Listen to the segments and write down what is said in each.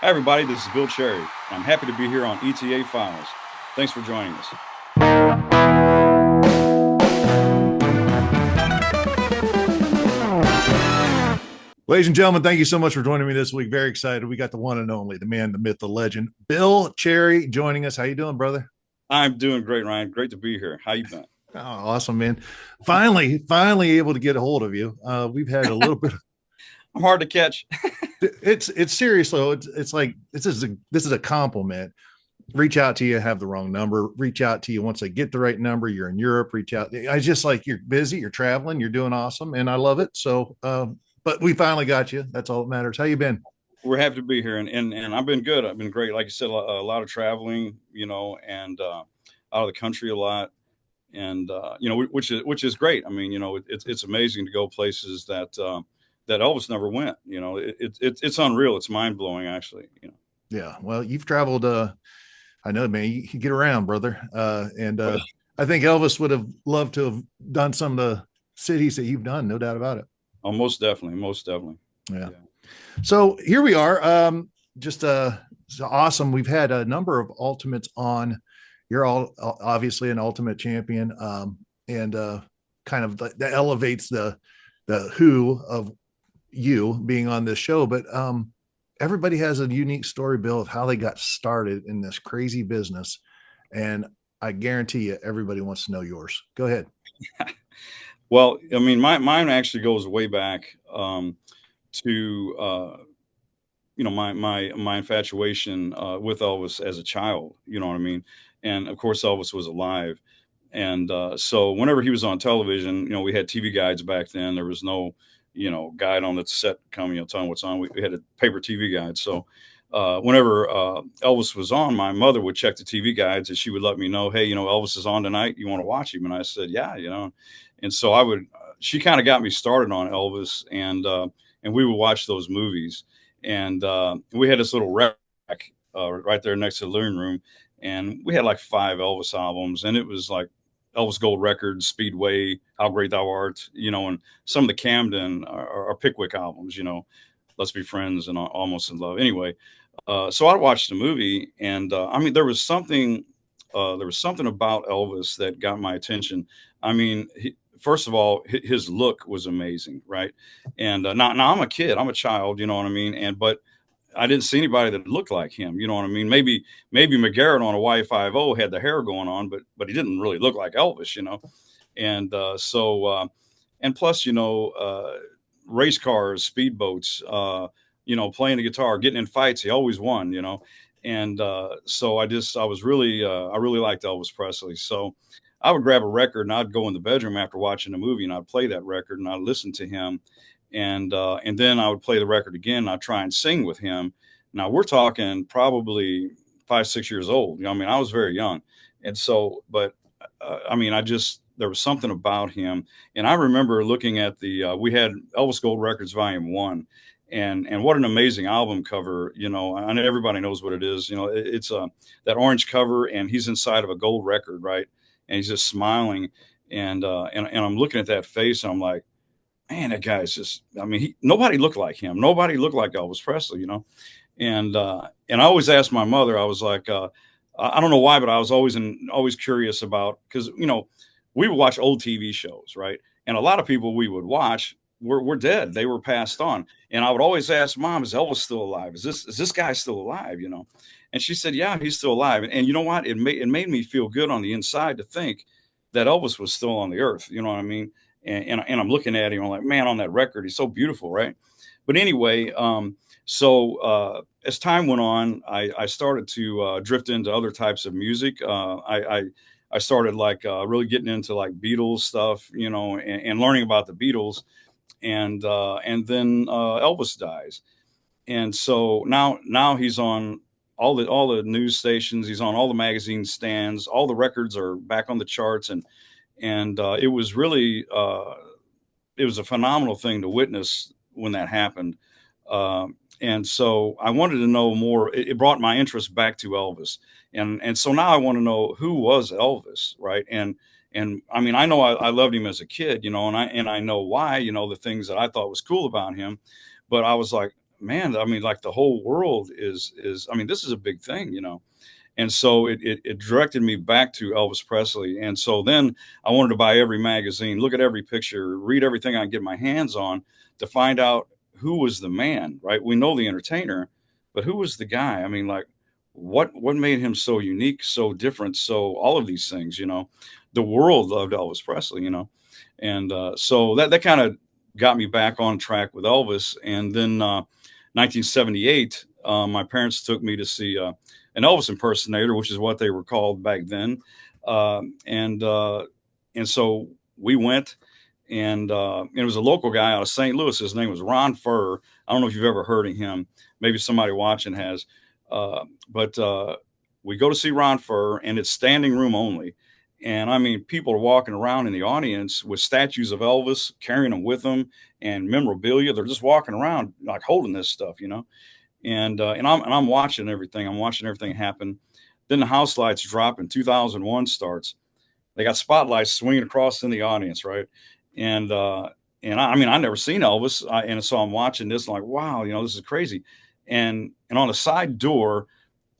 Hi, everybody. This is Bill Cherry. I'm happy to be here on ETA Files. Thanks for joining us. Ladies and gentlemen, thank you so much for joining me this week. Very excited. We got the one and only, the man, the myth, the legend, Bill Cherry, joining us. How you doing, brother? I'm doing great, Ryan. Great to be here. How you been? Oh, awesome, man. Finally able to get a hold of you. We've had a little bit. I'm hard to catch. It's serious though. It's like this is a compliment. Reach out to you, have the wrong number. Reach out to you once I get the right number. You're in Europe. Reach out. I just like you're busy. You're traveling. You're doing awesome, and I love it. So, but we finally got you. That's all that matters. How you been? We're happy to be here, and I've been good. I've been great. Like you said, a lot of traveling, and out of the country a lot, and which is great. I mean, it's amazing to go places that Elvis never went. It's unreal. It's mind blowing, actually. Yeah. Well, you've traveled. I know, man. You get around, brother. And I think Elvis would have loved to have done some of the cities that you've done. No doubt about it. Oh, most definitely, most definitely. Yeah. Yeah. So here we are. Just it's awesome. We've had a number of ultimates on. You're all obviously an ultimate champion, and kind of that elevates the who of you being on this show. But everybody has a unique story, Bill, of how they got started in this crazy business, and I guarantee you, everybody wants to know yours. Go ahead. Well, I mean, mine actually goes way back to my infatuation with Elvis as a child. You know what I mean? And of course, Elvis was alive, and so whenever he was on television, we had TV guides back then. There was no guide on the set coming, telling what's on. We had a paper TV guide. So whenever Elvis was on, my mother would check the TV guides and she would let me know, hey, Elvis is on tonight. You want to watch him? And I said, yeah, And so she kind of got me started on Elvis, and we would watch those movies. And we had this little rack right there next to the living room. And we had like 5 Elvis albums, and it was like Elvis Gold Records, Speedway, How Great Thou Art, and some of the Camden or Pickwick albums, Let's Be Friends and Almost in Love. Anyway, so I watched the movie, and I mean, there was something about Elvis that got my attention. I mean, first of all, his look was amazing, right? And now I'm a kid, I'm a child, you know what I mean? But I didn't see anybody that looked like him. You know what I mean? Maybe McGarrett on a Y50 had the hair going on, but he didn't really look like Elvis. And and plus, race cars, speedboats, playing the guitar, getting in fights. He always won. And so I really liked Elvis Presley. So I would grab a record and I'd go in the bedroom after watching the movie and I'd play that record and I'd listen to him, and then I would play the record again. And I'd try and sing with him. Now we're talking probably 5, 6 years old. I mean, I was very young, and so, but I mean, there was something about him. And I remember looking at we had Elvis Gold Records Volume 1, and what an amazing album cover. I know everybody knows what it is. It's that orange cover, and he's inside of a gold record, right? And he's just smiling, and I'm looking at that face, and I'm like, man, that guy's just, I mean, nobody looked like him. Nobody looked like Elvis Presley. And I always asked my mother, I was like, I don't know why, but I was always curious about, because, we would watch old TV shows, right? And a lot of people we would watch were dead. They were passed on. And I would always ask Mom, is Elvis still alive? Is this guy still alive? And she said, yeah, he's still alive. And you know what? It made me feel good on the inside to think that Elvis was still on the earth. You know what I mean? And I'm looking at him, I'm like, man, on that record, he's so beautiful, right? But anyway, as time went on, I started to drift into other types of music. I started like really getting into like Beatles stuff, and learning about the Beatles, and then Elvis dies, and so now he's on all the news stations, he's on all the magazine stands, all the records are back on the charts, and it was really it was a phenomenal thing to witness when that happened. And so I wanted to know more. It brought my interest back to Elvis, and so now I want to know, who was Elvis, right? And I mean, I know I loved him as a kid, and I know why, the things that I thought was cool about him, but I was like, man, I mean, like the whole world is, I mean, this is a big thing, And so it directed me back to Elvis Presley. And so then I wanted to buy every magazine, look at every picture, read everything I can get my hands on to find out who was the man, right? We know the entertainer, but who was the guy? I mean, like what made him so unique, so different, so all of these things, The world loved Elvis Presley, And so that kind of got me back on track with Elvis. And then 1978, my parents took me to see an Elvis impersonator, which is what they were called back then. Uh, and uh, and so we went, and it was a local guy out of St. Louis. His name was Ron Furr. I don't know if you've ever heard of him. Maybe somebody watching has. But we go to see Ron Furr, and it's standing room only. And I mean, people are walking around in the audience with statues of Elvis, carrying them with them, and memorabilia. They're just walking around like holding this stuff. And I'm watching everything. I'm watching everything happen. Then the house lights drop and 2001 starts. They got spotlights swinging across in the audience, right? And I mean, I never seen Elvis, and so I'm watching this, and like, wow, this is crazy. And on the side door,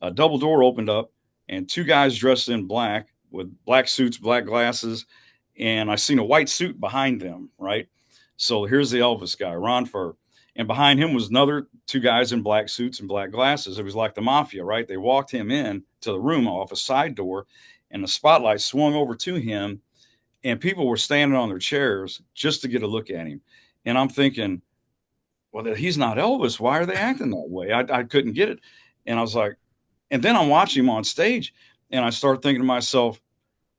a double door opened up, and two guys dressed in black with black suits, black glasses, and I seen a white suit behind them, right? So here's the Elvis guy, Ron Furr. And behind him was another two guys in black suits and black glasses. It was like the mafia, right? They walked him in to the room off a side door, and the spotlight swung over to him, and people were standing on their chairs just to get a look at him. And I'm thinking, well, he's not Elvis. Why are they acting that way? I couldn't get it. And I was like, and then I'm watching him on stage, and I start thinking to myself,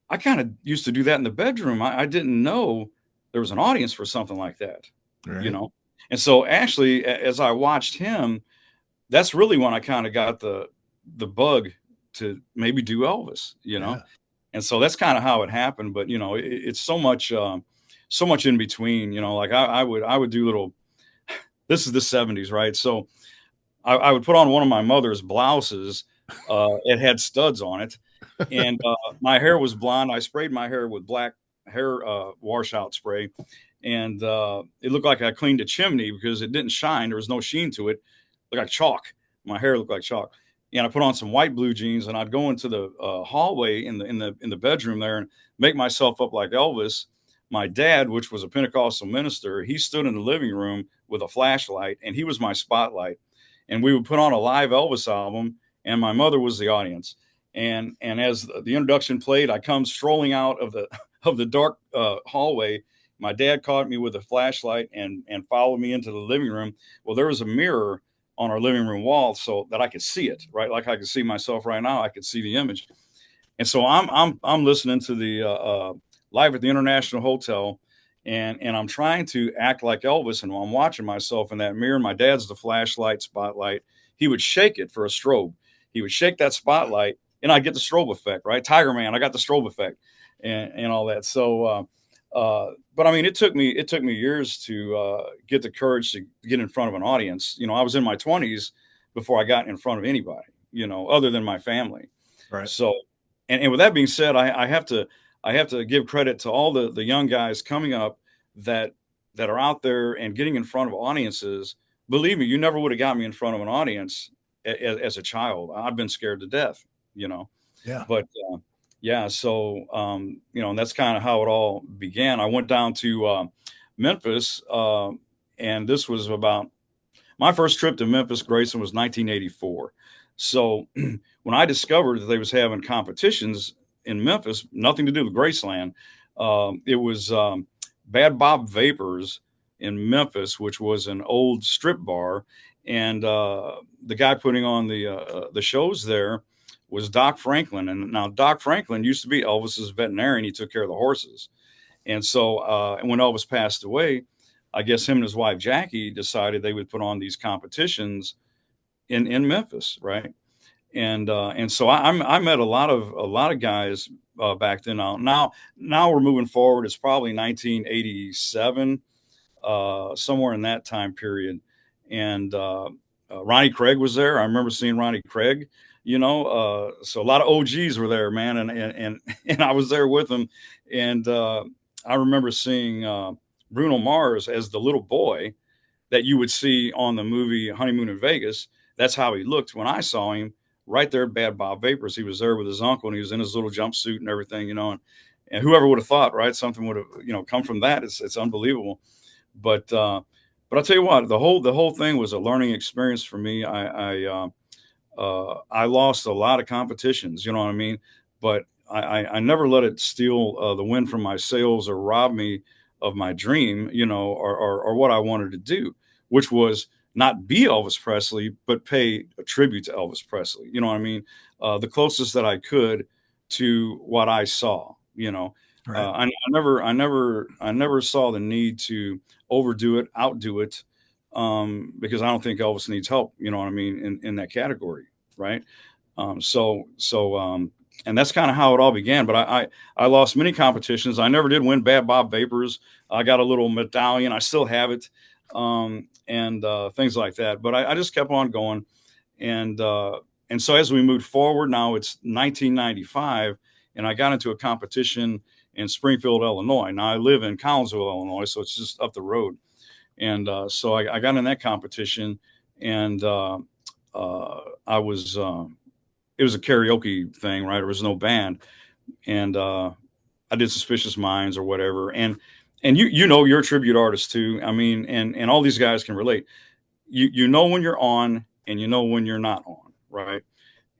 I kind of used to do that in the bedroom. I didn't know there was an audience for something like that, Right. And so actually, as I watched him, that's really when I kind of got the bug to maybe do Elvis. Yeah. And so that's kind of how it happened. But it's so much in between. Like I would do little. This is the '70s, right? So I would put on one of my mother's blouses. It had studs on it, and my hair was blonde. I sprayed my hair with black hair washout spray, and it looked like I cleaned a chimney because it didn't shine. There was no sheen to it. It looked like chalk. My hair looked like chalk. And I put on some white blue jeans, and I'd go into the hallway in the bedroom there and make myself up like Elvis. My dad, which was a Pentecostal minister, he stood in the living room with a flashlight, and he was my spotlight. And we would put on a live Elvis album, and my mother was the audience. And as the introduction played, I come strolling out of the dark hallway. My dad caught me with a flashlight and followed me into the living room. Well, there was a mirror on our living room wall so that I could see it, right? Like I could see myself right now. I could see the image. And so I'm listening to the live at the International Hotel, and I'm trying to act like Elvis, and I'm watching myself in that mirror. My dad's the flashlight spotlight. He would shake it for a strobe. He would shake that spotlight, and I get the strobe effect, right? Tiger Man, I got the strobe effect, and all that. So, but I mean, it took me years to get the courage to get in front of an audience. I was in my 20s before I got in front of anybody, other than my family. Right. So, and with that being said, I have to give credit to all the young guys coming up that are out there and getting in front of audiences. Believe me, you never would have got me in front of an audience as a child. I've been scared to death. Yeah. But yeah, so and that's kind of how it all began. I went down to Memphis, and this was about my first trip to Memphis, Grayson, was 1984. So when I discovered that they was having competitions in Memphis, nothing to do with Graceland, it was Bad Bob Vapors in Memphis, which was an old strip bar, and the guy putting on the shows there was Doc Franklin. And now Doc Franklin used to be Elvis's veterinarian. He took care of the horses. And so when Elvis passed away, I guess him and his wife, Jackie, decided they would put on these competitions in Memphis. Right. And so I met a lot of guys back then. Now we're moving forward. It's probably 1987, somewhere in that time period. And Ronnie Craig was there. I remember seeing Ronnie Craig. So a lot of OGs were there, man, and I was there with them, and I remember seeing Bruno Mars as the little boy, that you would see on the movie Honeymoon in Vegas. That's how he looked when I saw him right there at Bad Bob Vapors. He was there with his uncle, and he was in his little jumpsuit and everything, and whoever would have thought, right? Something would have, come from that. It's unbelievable. But I'll tell you what, the whole thing was a learning experience for me. I lost a lot of competitions, you know what I mean? But I never let it steal the win from my sales or rob me of my dream, or what I wanted to do, which was not be Elvis Presley, but pay a tribute to Elvis Presley. You know what I mean? The closest that I could to what I saw. Right. I never saw the need to overdo it, outdo it, because I don't think Elvis needs help. You know what I mean in that category, right? And that's kind of how it all began. But I lost many competitions. I never did win Bad Bob Vapors. I got a little medallion. I still have it, and things like that. But I just kept on going, and so as we moved forward, now it's 1995, and I got into a competition in Springfield, Illinois. Now I live in Collinsville, Illinois, so it's just up the road. And so I got in that competition, and I was it was a karaoke thing, right? There was no band, and I did Suspicious Minds or whatever. And you're a tribute artist too. I mean, and all these guys can relate. You know when you're on, and you know when you're not on, right?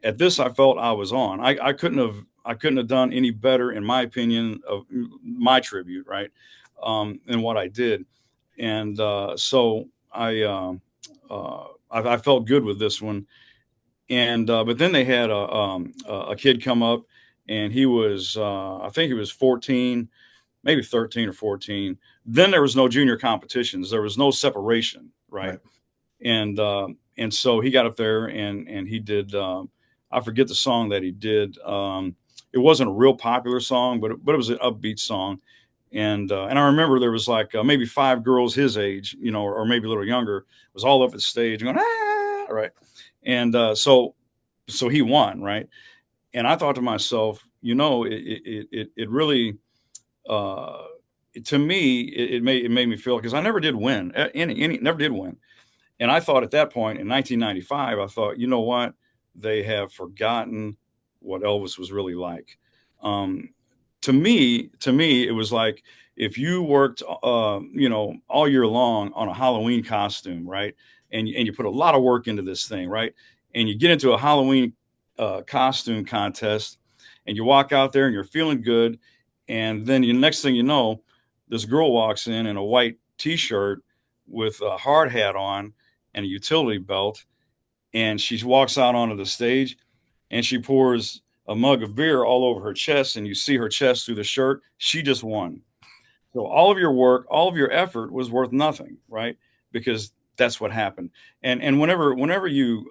At this, I felt I was on. I couldn't have done any better, in my opinion, of my tribute, right? Than what I did. And so I felt good with this one. And but then they had a kid come up, and he was I think he was 14, maybe 13 or 14. Then there was no junior competitions. There was no separation, right? Right. And so he got up there, and he did. I forget the song that he did. It wasn't a real popular song, but it was an upbeat song. And I remember there was like maybe five girls his age, or maybe a little younger, was all up at the stage going, ah, right. And so he won, right. And I thought to myself, it really, uh, to me, it made me feel, because I never did win, never did win. And I thought at that point in 1995, I thought, you know what, they have forgotten what Elvis was really like. Um, to me, it was like if you worked, all year long on a Halloween costume, right? And you put a lot of work into this thing, right? And you get into a Halloween costume contest, and you walk out there and you're feeling good, and then the next thing you know, this girl walks in a white T-shirt with a hard hat on and a utility belt, and she walks out onto the stage, and she pours a mug of beer all over her chest, and you see her chest through the shirt. She just won. So all of your work, all of your effort was worth nothing, right? Because that's what happened. And whenever you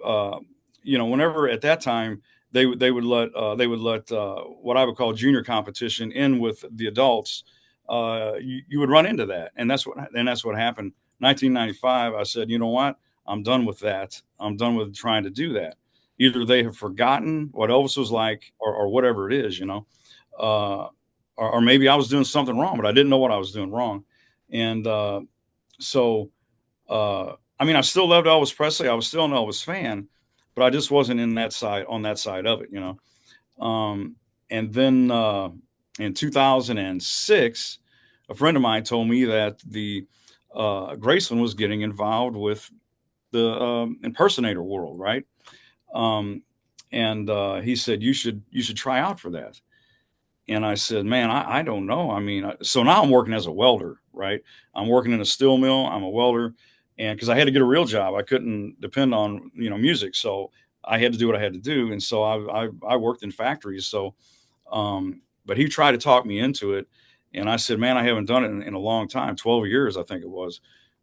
whenever at that time they would let what I would call junior competition in with the adults, you would run into that, and that's what happened. 1995, I said, you know what? I'm done with that. I'm done with trying to do that. Either they have forgotten what Elvis was like, or whatever it is, uh, or maybe I was doing something wrong, but I didn't know what I was doing wrong. And so, I mean, I still loved Elvis Presley. I was still an Elvis fan, but I just wasn't on that side of it. And then in 2006, a friend of mine told me that the Graceland was getting involved with the impersonator world, right? Um, and he said you should try out for that. And I said, man, I don't know. I mean, so now I'm working as a welder, right? I'm working in a steel mill. I'm a welder, and because I had to get a real job, I couldn't depend on music, so I had to do what I had to do, and so I worked in factories. So, but he tried to talk me into it, and I said, man, I haven't done it in a long time, 12 years, I think it was.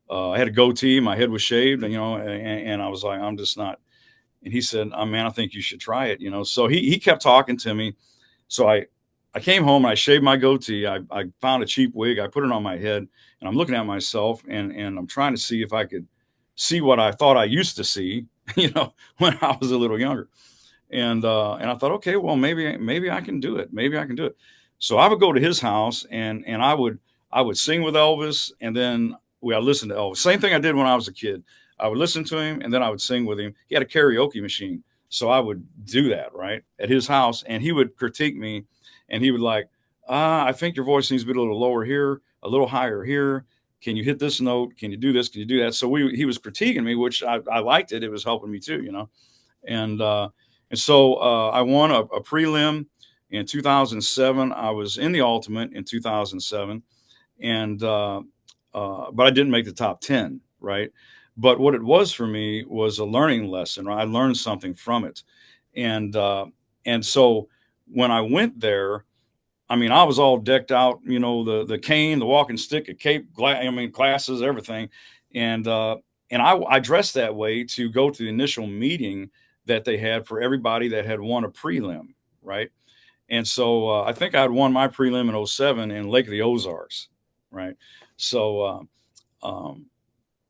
I had a goatee, my head was shaved, and I was like, I'm just not. And he said, oh, man, I think you should try it. So he kept talking to me. So I came home and I shaved my goatee. I found a cheap wig. I put it on my head, and I'm looking at myself, and I'm trying to see if I could see what I thought I used to see, when I was a little younger. And I thought, okay, well, maybe I can do it. Maybe I can do it. So I would go to his house, and I would sing with Elvis, and then I listened to Elvis. Same thing I did when I was a kid. I would listen to him and then I would sing with him. He had a karaoke machine. So I would do that, right, at his house, and he would critique me, and he would like, I think your voice needs to be a little lower here, a little higher here. Can you hit this note? Can you do this? Can you do that? So he was critiquing me, which I liked it. It was helping me too, and so I won a prelim in 2007. I was in the ultimate in 2007, and but I didn't make the top 10, right? But what it was for me was a learning lesson. Right? I learned something from it, and so when I went there, I mean, I was all decked out, the cane, the walking stick, a cape, glasses, everything, and I dressed that way to go to the initial meeting that they had for everybody that had won a prelim, right? And so I think I had won my prelim in '07 in Lake of the Ozarks, right? So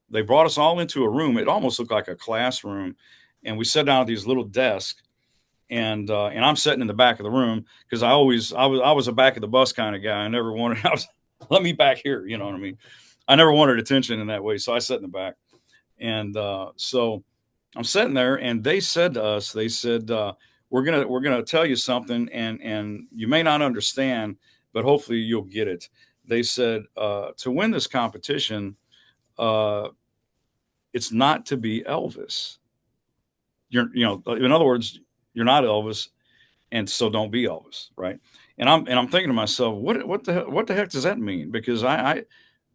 they brought us all into a room. It almost looked like a classroom, and we sat down at these little desks. And I'm sitting in the back of the room because I was a back of the bus kind of guy. I never wanted let me back here. You know what I mean? I never wanted attention in that way, so I sat in the back. And so I'm sitting there, and they said to us, they said, we're gonna tell you something, and you may not understand, but hopefully you'll get it. They said to win this competition, it's not to be Elvis. In other words, you're not Elvis, and so don't be Elvis, right? And I'm thinking to myself, what the heck does that mean? Because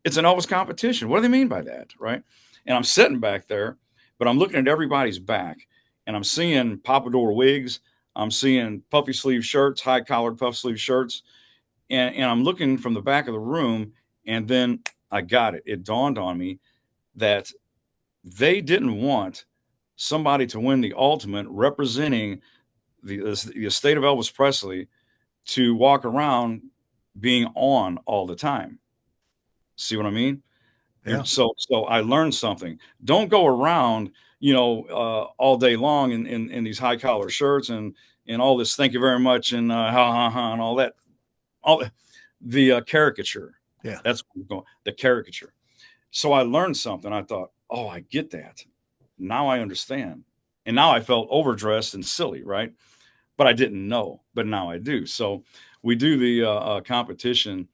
it's an Elvis competition. What do they mean by that, right? And I'm sitting back there, but I'm looking at everybody's back, and I'm seeing pompadour wigs, I'm seeing puffy sleeve shirts, high collared puff sleeve shirts, and I'm looking from the back of the room, and then I got it. It dawned on me that they didn't want somebody to win the ultimate representing the estate of Elvis Presley to walk around being on all the time. See what I mean? Yeah. So I learned something. Don't go around, all day long in these high collar shirts and all this. Thank you very much and ha ha ha and all that. All the caricature. Yeah. That's what I'm going. The caricature. So I learned something. I thought, oh, I get that. Now I understand. And now I felt overdressed and silly, right? But I didn't know, but now I do. So we do the competition,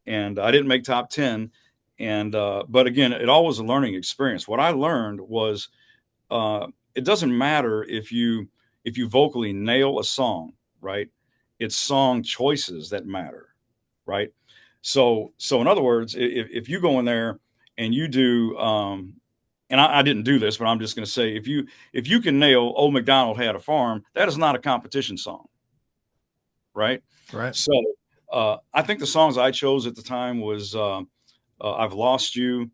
and I didn't make top 10. And but again, it all was a learning experience. What I learned was it doesn't matter if you vocally nail a song, right? It's song choices that matter, right? So in other words, if you go in there and you do and I didn't do this, but I'm just going to say, if you can nail "Old MacDonald Had a Farm," that is not a competition song, right? Right. So I think the songs I chose at the time was "I've Lost You,"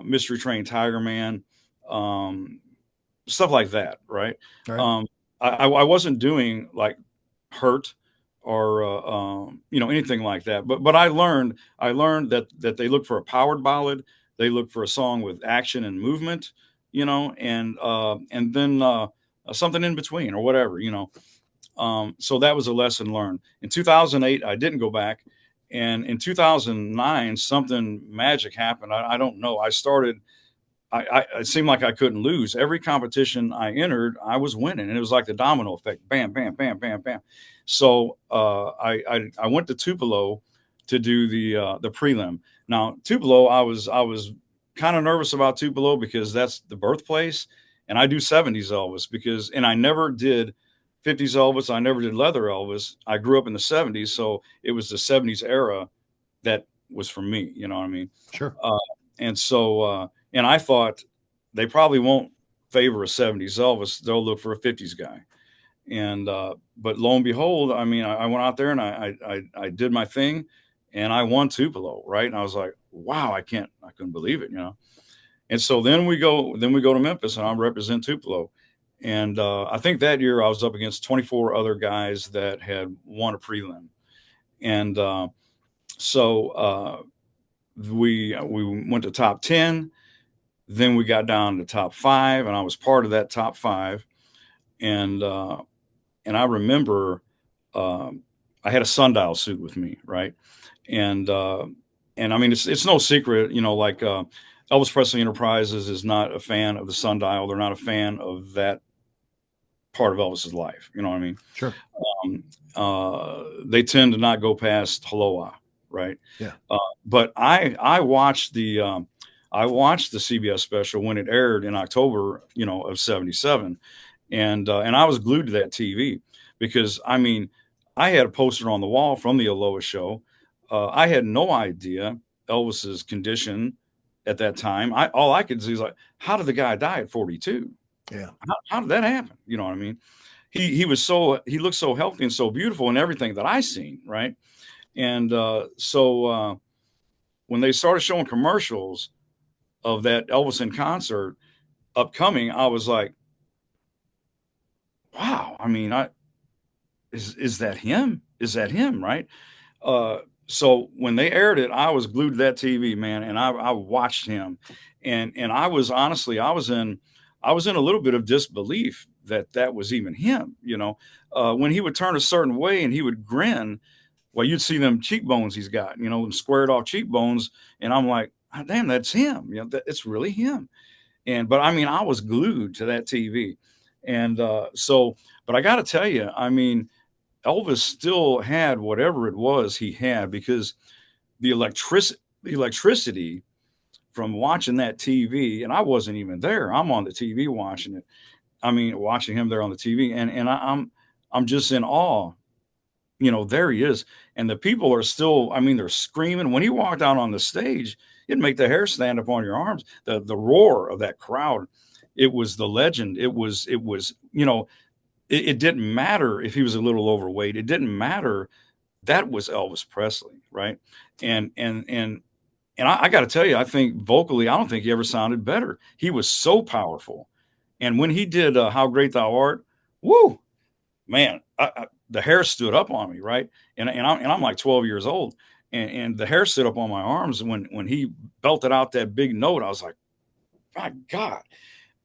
"Mystery Train," "Tiger Man," stuff like that, right? Right. I wasn't doing like "Hurt" or anything like that, but I learned that they look for a powered ballad. They look for a song with action and movement, and then something in between or whatever, So that was a lesson learned. In 2008, I didn't go back. And in 2009, something magic happened. I don't know. It seemed like I couldn't lose. Every competition I entered, I was winning. And it was like the domino effect. Bam, bam, bam, bam, bam. So I went to Tupelo to do the prelim. Now, Tupelo, I was kind of nervous about Tupelo because that's the birthplace, and I do 70s Elvis and I never did 50s Elvis. I never did leather Elvis. I grew up in the 70s, so it was the 70s era that was for me. You know what I mean? Sure. And so, and I thought they probably won't favor a 70s Elvis. They'll look for a 50s guy. And but lo and behold, I mean, I went out there and I did my thing, and I won Tupelo, right? And I was like, wow, I couldn't believe it, And so then we go to Memphis, and I represent Tupelo. And I think that year I was up against 24 other guys that had won a prelim. And so we went to top 10. Then we got down to top 5, and I was part of that top 5. And I remember I had a sundial suit with me, right? And I mean, it's no secret, like Elvis Presley Enterprises is not a fan of the sundial. They're not a fan of that part of Elvis's life. You know what I mean? Sure. They tend to not go past Helloa, right? Yeah. But I watched the CBS special when it aired in October, of '77, and I was glued to that TV because I mean, I had a poster on the wall from the Aloha show. I had no idea Elvis's condition at that time. All I could see is like, how did the guy die at 42? Yeah. How did that happen? You know what I mean? He looked so healthy and so beautiful in everything that I seen, right? And when they started showing commercials of that Elvis in concert upcoming, I was like, wow. I mean, I is that him? Is that him? Right? Uh, so when they aired it, I was glued to that TV, man, and I watched him, and I was honestly, I was in a little bit of disbelief that that was even him. When he would turn a certain way and he would grin, well, you'd see them cheekbones he's got, them squared off cheekbones, and I'm like, "Ah, damn, that's him. It's really him. But I mean, I was glued to that TV, and but I got to tell you, I mean, Elvis still had whatever it was he had because the electricity from watching that TV, and I wasn't even there. I'm on the TV watching it. I mean, watching him there on the TV, I'm just in awe. There he is, and the people are still. I mean, they're screaming when he walked out on the stage. It'd make the hair stand up on your arms. The roar of that crowd. It was the legend. It was. It didn't matter if he was a little overweight. It didn't matter. That was Elvis Presley, right? And I got to tell you, I think vocally, I don't think he ever sounded better. He was so powerful. And when he did "How Great Thou Art," woo, man, the hair stood up on me, right? And I'm like 12 years old, and the hair stood up on my arms when he belted out that big note. I was like, my God.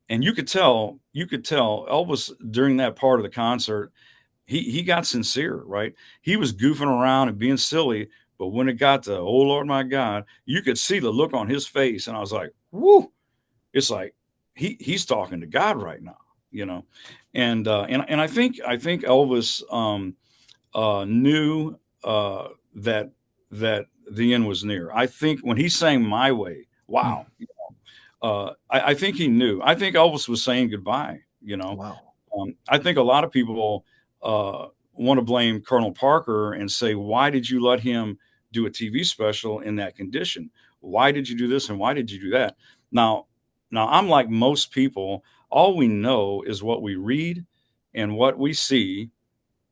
And you could tell Elvis during that part of the concert, he got sincere, right? He was goofing around and being silly, but when it got to "Oh Lord, my God," you could see the look on his face, and I was like, "Woo!" It's like he's talking to God right now, you know. And I think Elvis knew that the end was near. I think when he sang "My Way," Hmm. wow, I think he knew. I think Elvis was saying goodbye. Wow. I think a lot of people want to blame Colonel Parker and say, why did you let him do a TV special in that condition? Why did you do this and why did you do that? Now, now I'm like most people. All we know is what we read and what we see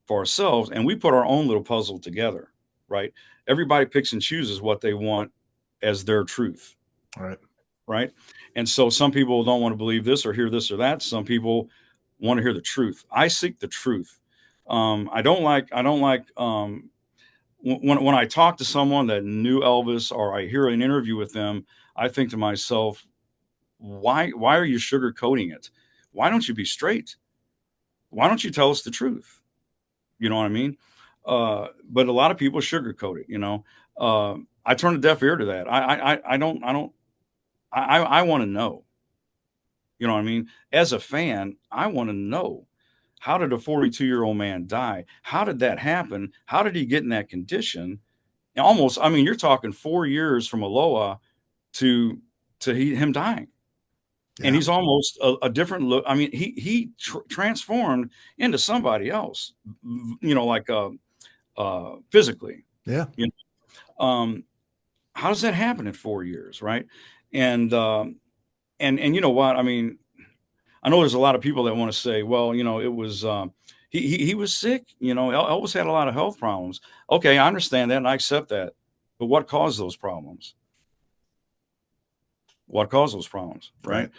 for ourselves, and we put our own little puzzle together, right? Everybody picks and chooses what they want as their truth, All right. right? And so some people don't want to believe this or hear this or that. Some people want to hear the truth. I seek the truth. I don't like when I talk to someone that knew Elvis or I hear an interview with them, I think to myself, why are you sugarcoating it? Why don't you be straight? Why don't you tell us the truth? You know what I mean? But a lot of people sugarcoat it. I turn a deaf ear to that. I want to know. You know what I mean? As a fan, I want to know, how did a 42-year-old man die? How did that happen? How did he get in that condition? And almost, I mean, you're talking 4 years from Aloha to him dying, and Yeah. he's almost a different look. I mean, he transformed into somebody else, like physically. Yeah. You How does that happen in 4 years, right? And and you know what? I mean, I know there's a lot of people that want to say, well, it was he was sick. Elvis had a lot of health problems. Okay, I understand that and I accept that. But what caused those problems? What caused those problems, Right. right?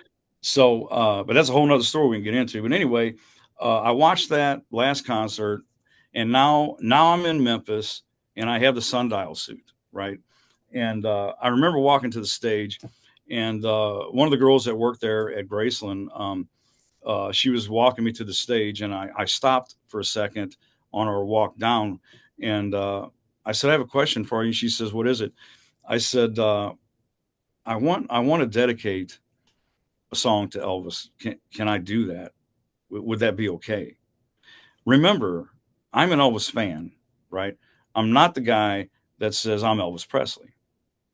So, but that's a whole nother story we can get into. But anyway, I watched that last concert, and now I'm in Memphis, and I have the sundial suit, right? And I remember walking to the stage, and one of the girls that worked there at Graceland, she was walking me to the stage, and I stopped for a second on our walk down, and I said, "I have a question for you." She says, "What is it?" I said, I want to dedicate a song to Elvis. Can I do that? Would that be okay? Remember, I'm an Elvis fan, right? I'm not the guy that says I'm Elvis Presley,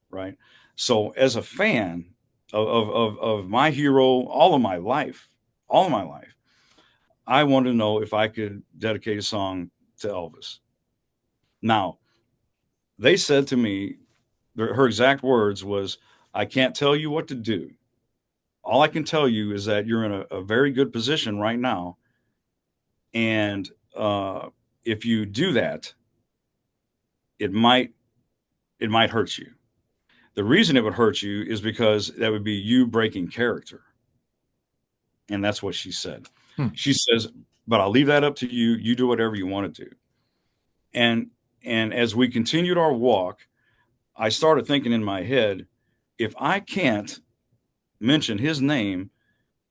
right? So as a fan of my hero all of my life, I wanted to know if I could dedicate a song to Elvis. Now, they said to me, her exact words was, I can't tell you what to do. All I can tell you is that you're in a very good position right now. And if you do that, it might it might hurt you. The reason it would hurt you is because that would be you breaking character. And that's what she said. Hmm. She says, but I'll leave that up to you. You do whatever you want to do. And and as we continued our walk, I started thinking in my head, if I can't mention his name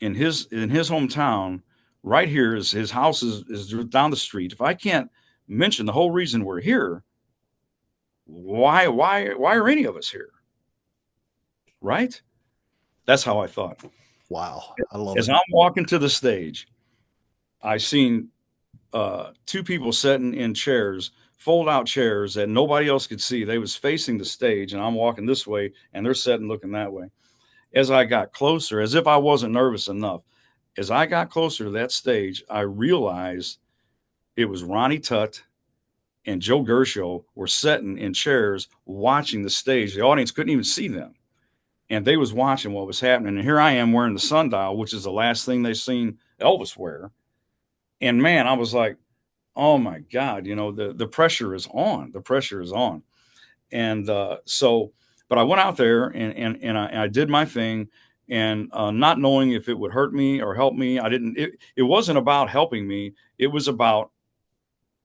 in his hometown, right here is his house is down the street. If I can't mention the whole reason we're here, why are any of us here? Right? That's how I thought. Wow. I love As it. I'm walking to the stage, I seen two people sitting in chairs, fold out chairs that nobody else could see. They was facing the stage, and I'm walking this way, and they're sitting looking that way. As I got closer, as if I wasn't nervous enough, as I got closer to that stage, I realized it was Ronnie Tutt and Joe Gershow were sitting in chairs watching the stage. The audience couldn't even see them. And they was watching what was happening. And here I am wearing the sundial, which is the last thing they seen Elvis wear. And man, I was like, oh my God, the pressure is on. The pressure is on. And but I went out there and I did my thing, and not knowing if it would hurt me or help me. It wasn't about helping me. It was about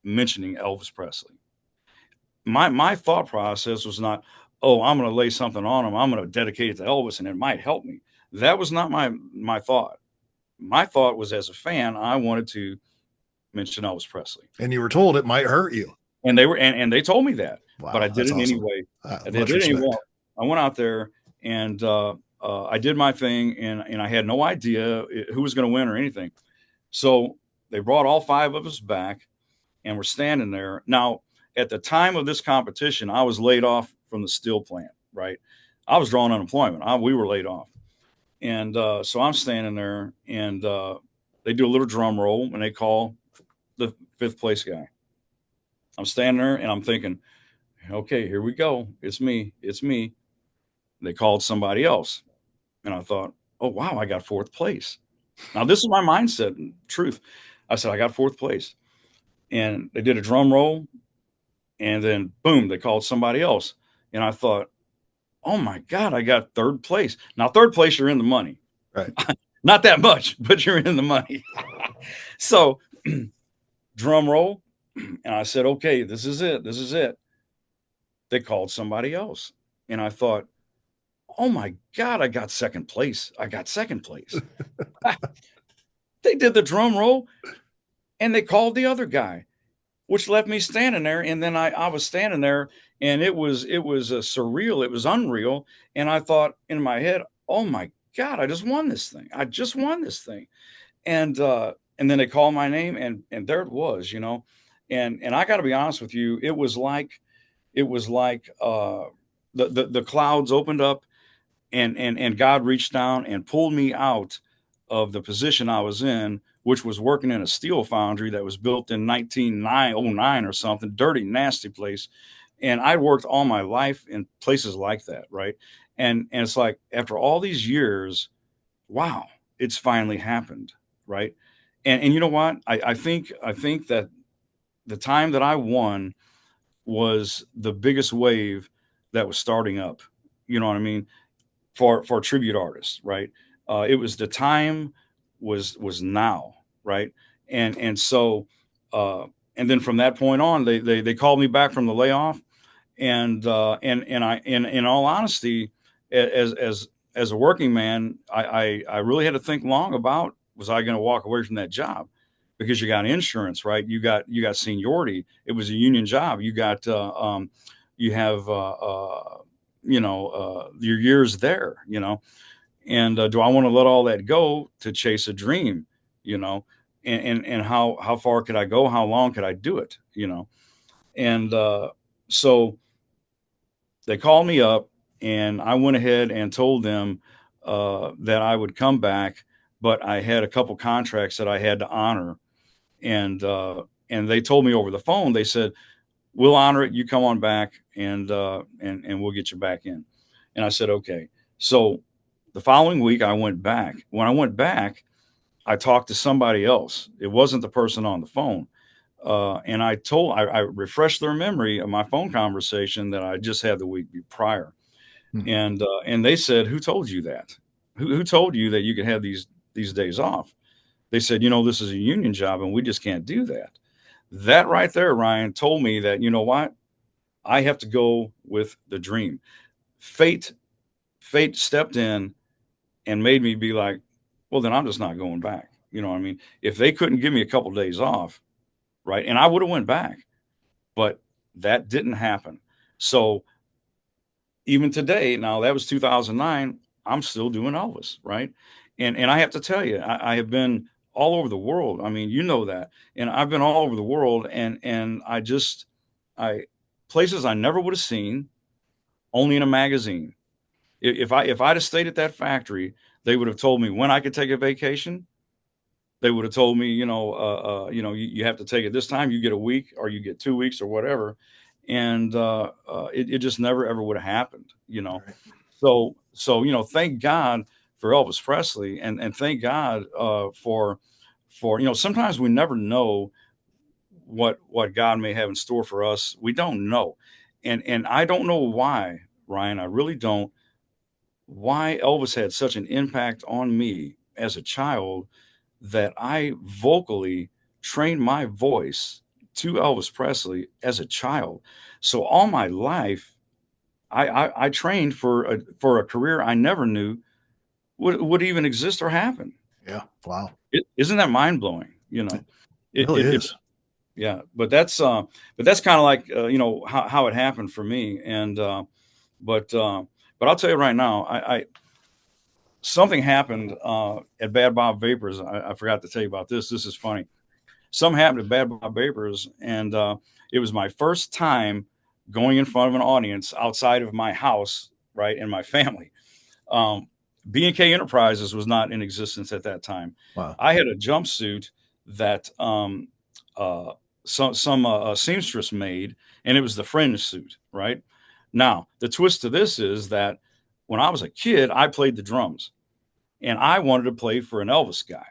mentioning Elvis Presley. My thought process was not, oh, I'm going to lay something on him. I'm going to dedicate it to Elvis and it might help me. That was not my thought. My thought was, as a fan, I wanted to mention Elvis Presley. And you were told it might hurt you. And they were, and they told me that, but Wow. I did That's it awesome. anyway. I did Much it anyway. respect. I went out there and I did my thing, and I had no idea who was going to win or anything. So they brought all five of us back, and we're standing there. Now, at the time of this competition, I was laid off from the steel plant, right? I was drawing unemployment. We were laid off. And so I'm standing there, and they do a little drum roll, and they call the fifth place guy. I'm standing there, and I'm thinking, okay, here we go. It's me. It's me. They called somebody else. And I thought, oh, wow, I got fourth place. Now, this is my mindset and truth. I said, I got fourth place. And they did a drum roll. And then, boom, they called somebody else. And I thought, oh, my God, I got third place. Now, third place, you're in the money. Right. Not that much, but you're in the money. So, drum roll. And I said, okay, this is it. This is it. They called somebody else. And I thought, oh my God, I got second place. I got second place. They did the drum roll and they called the other guy, which left me standing there. And then I was standing there, and it was surreal. It was unreal. And I thought in my head, oh my God, I just won this thing. I just won this thing. And then they called my name, and there it was, and I got to be honest with you, it was like the clouds opened up, and God reached down and pulled me out of the position I was in, which was working in a steel foundry that was built in 1909 or something, dirty, nasty place. And I worked all my life in places like that, right? And it's like, after all these years, wow, it's finally happened, right? And you know what? I think that the time that I won was the biggest wave that was starting up. You know what I mean? For tribute artists, right? It was the time was now, right? And so and then from that point on, they called me back from the layoff, and I in all honesty, as a working man, I really had to think long about, was I going to walk away from that job, because you got insurance, right? You got seniority. It was a union job. You got you have your years there, and do I want to let all that go to chase a dream, you know, and how far could I go? How long could I do it? And so they called me up, and I went ahead and told them that I would come back, but I had a couple contracts that I had to honor, and they told me over the phone. They said, "We'll honor it. You come on back, and we'll get you back in." And I said, "Okay." So the following week, I went back. When I went back, I talked to somebody else. It wasn't the person on the phone. And I refreshed their memory of my phone conversation that I just had the week prior. Hmm. And they said, "Who told you that? Who told you that you could have these days off?" They said, "This is a union job, and we just can't do that." That right there, Ryan, told me that, you know what? I have to go with the dream. Fate, fate stepped in and made me be like, well, then I'm just not going back. You know what I mean? If they couldn't give me a couple of days off, right, and I would have went back, but that didn't happen. So even today, now that was 2009, I'm still doing Elvis, right? And I have to tell you, I have been all over the world. I mean, you know that, and I've been all over the world, and I places I never would have seen, only in a magazine. If I'd have stayed at that factory, they would have told me when I could take a vacation. They would have told me, you have to take it this time. You get a week, or you get 2 weeks, or whatever, and it just never ever would have happened. Right. So thank God for Elvis Presley, and thank God for sometimes we never know what God may have in store for us. We don't know, and I don't know why, Ryan. I really don't. Why Elvis had such an impact on me as a child that I vocally trained my voice to Elvis Presley as a child. So all my life, I trained for a career I never knew would even exist or happen. Yeah. Wow. Isn't that mind blowing? It It, really it, it is. yeah, but that's kind of like how it happened for me. And but but I'll tell you right now, I something happened at Bad Bob Vapors. I forgot to tell you about this. This is funny. Something happened at Bad Bob Vapors, and it was my first time going in front of an audience outside of my house, right, and my family. Um, B&K Enterprises was not in existence at that time. Wow. I had a jumpsuit that uh, some seamstress made, and it was the fringe suit, right? Now, the twist to this is that when I was a kid, I played the drums, and I wanted to play for an Elvis guy,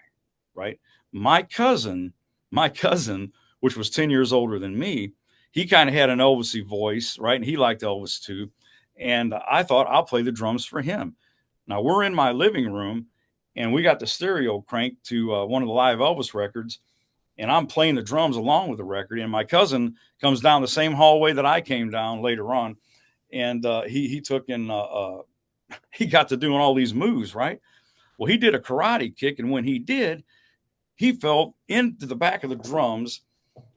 right? My cousin, my cousin, which was 10 years older than me, he kind of had an Elvisy voice, right? And he liked Elvis too. And I thought I'll play the drums for him. Now we're in my living room, and we got the stereo cranked to one of the live Elvis records, and I'm playing the drums along with the record. And my cousin comes down the same hallway that I came down later on, and he took and he got to doing all these moves, right? Well, he did a karate kick, and when he did, he fell into the back of the drums.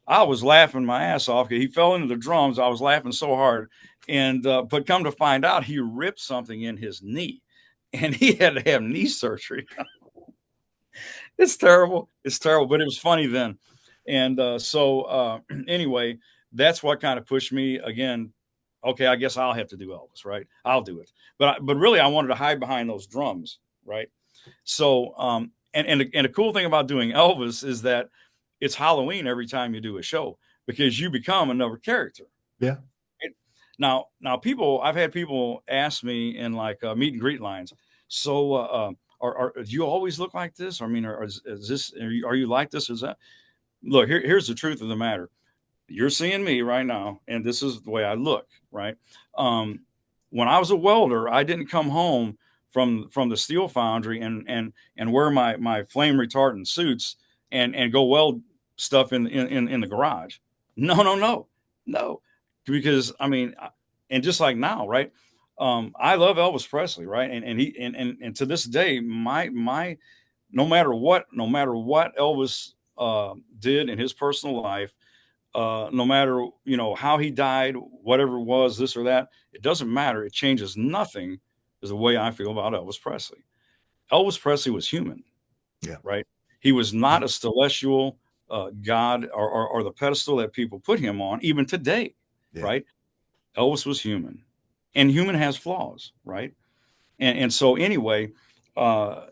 I was laughing my ass off. He fell into the drums. I was laughing so hard, and but come to find out, he ripped something in his knee, and he had to have knee surgery. It's terrible. It's terrible, but it was funny then. And anyway, that's what kind of pushed me again. Okay, I guess I'll have to do Elvis, right? I'll do it. But really, I wanted to hide behind those drums, right? So, and the cool thing about doing Elvis is that it's Halloween every time you do a show because you become another character. Yeah. Right? Now, I've had people ask me in like meet and greet lines. So, do you always look like this? I mean, is this are you like this? Is that? Look, here's the truth of the matter. You're seeing me right now, and this is the way I look, right? Um, when I was a welder, I didn't come home from the steel foundry and wear my flame retardant suits and go weld stuff in the garage. No, no, no, no, because I mean, and just like now, right? I love Elvis Presley, right? And to this day, my no matter what Elvis did in his personal life, no matter, how he died, whatever it was, this or that, it doesn't matter. It changes nothing is the way I feel about Elvis Presley. Elvis Presley was human, Yeah. right? He was not a celestial god, or the pedestal that people put him on, even today, Yeah. right? Elvis was human, and human has flaws, right? And so anyway, I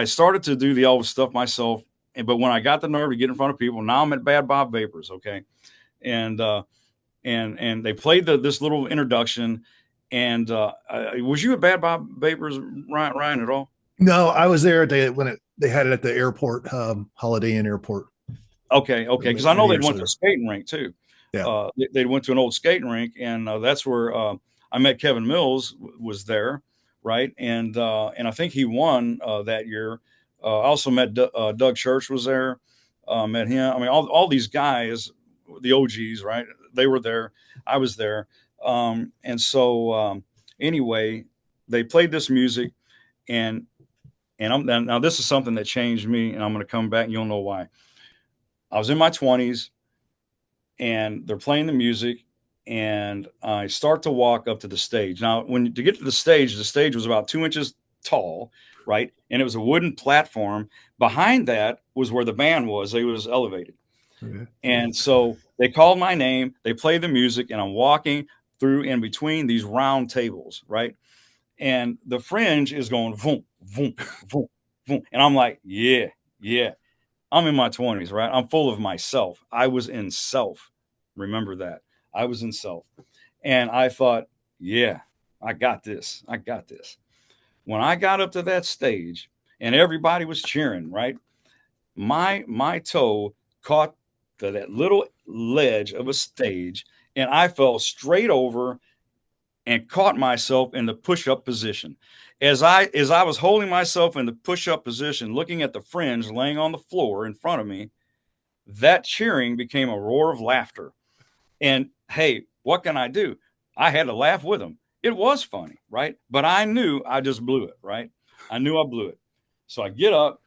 started to do the Elvis stuff myself, but when I got the nerve to get in front of people, now I'm at Bad Bob Vapors, okay, and and they played this little introduction, and was you at Bad Bob Vapors, Ryan, at all? No, I was there they had it at the airport, Holiday Inn Airport Okay, because I many know they years went to a later. skating rink too. Yeah. They went to an old skating rink, and that's where I met Kevin Mills was there, right? And I think he won that year. I also met Doug Church was there. Met him. I mean, all these guys, the OGs, right? They were there. I was there. And so anyway, they played this music, and now this is something that changed me, and I'm going to come back, and you'll know why. I was in my 20s, and they're playing the music, and I start to walk up to the stage. Now, to get to the stage was about 2 inches tall, right? And it was a wooden platform. Behind that was where the band was. It was elevated. Okay. And so they called my name, they played the music, and I'm walking through in between these round tables, right? And the fringe is going boom, boom, boom, boom. And I'm like, yeah, yeah. I'm in my 20s, right? I'm full of myself. I was in self. Remember that. I was in self. And I thought, yeah, I got this. I got this. When I got up to that stage and everybody was cheering, right? My toe caught that little ledge of a stage, and I fell straight over and caught myself in the push-up position. As I was holding myself in the push-up position, looking at the fringe laying on the floor in front of me, that cheering became a roar of laughter. And hey, what can I do? I had to laugh with them. It was funny, right? But I knew I just blew it, right? I knew I blew it. So I get up,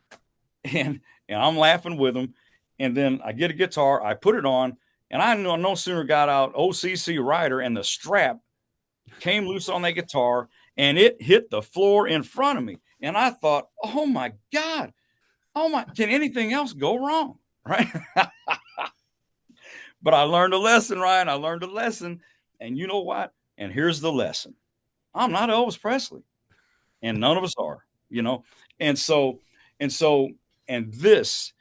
and I'm laughing with them. And then I get a guitar, I put it on, and I no sooner got out OCC Rider, and the strap came loose on that guitar, and it hit the floor in front of me. And I thought, oh my God, can anything else go wrong? Right. But I learned a lesson, Ryan. I learned a lesson. And you know what? And here's the lesson. I'm not Elvis Presley, and none of us are, you know. And so, and so, and this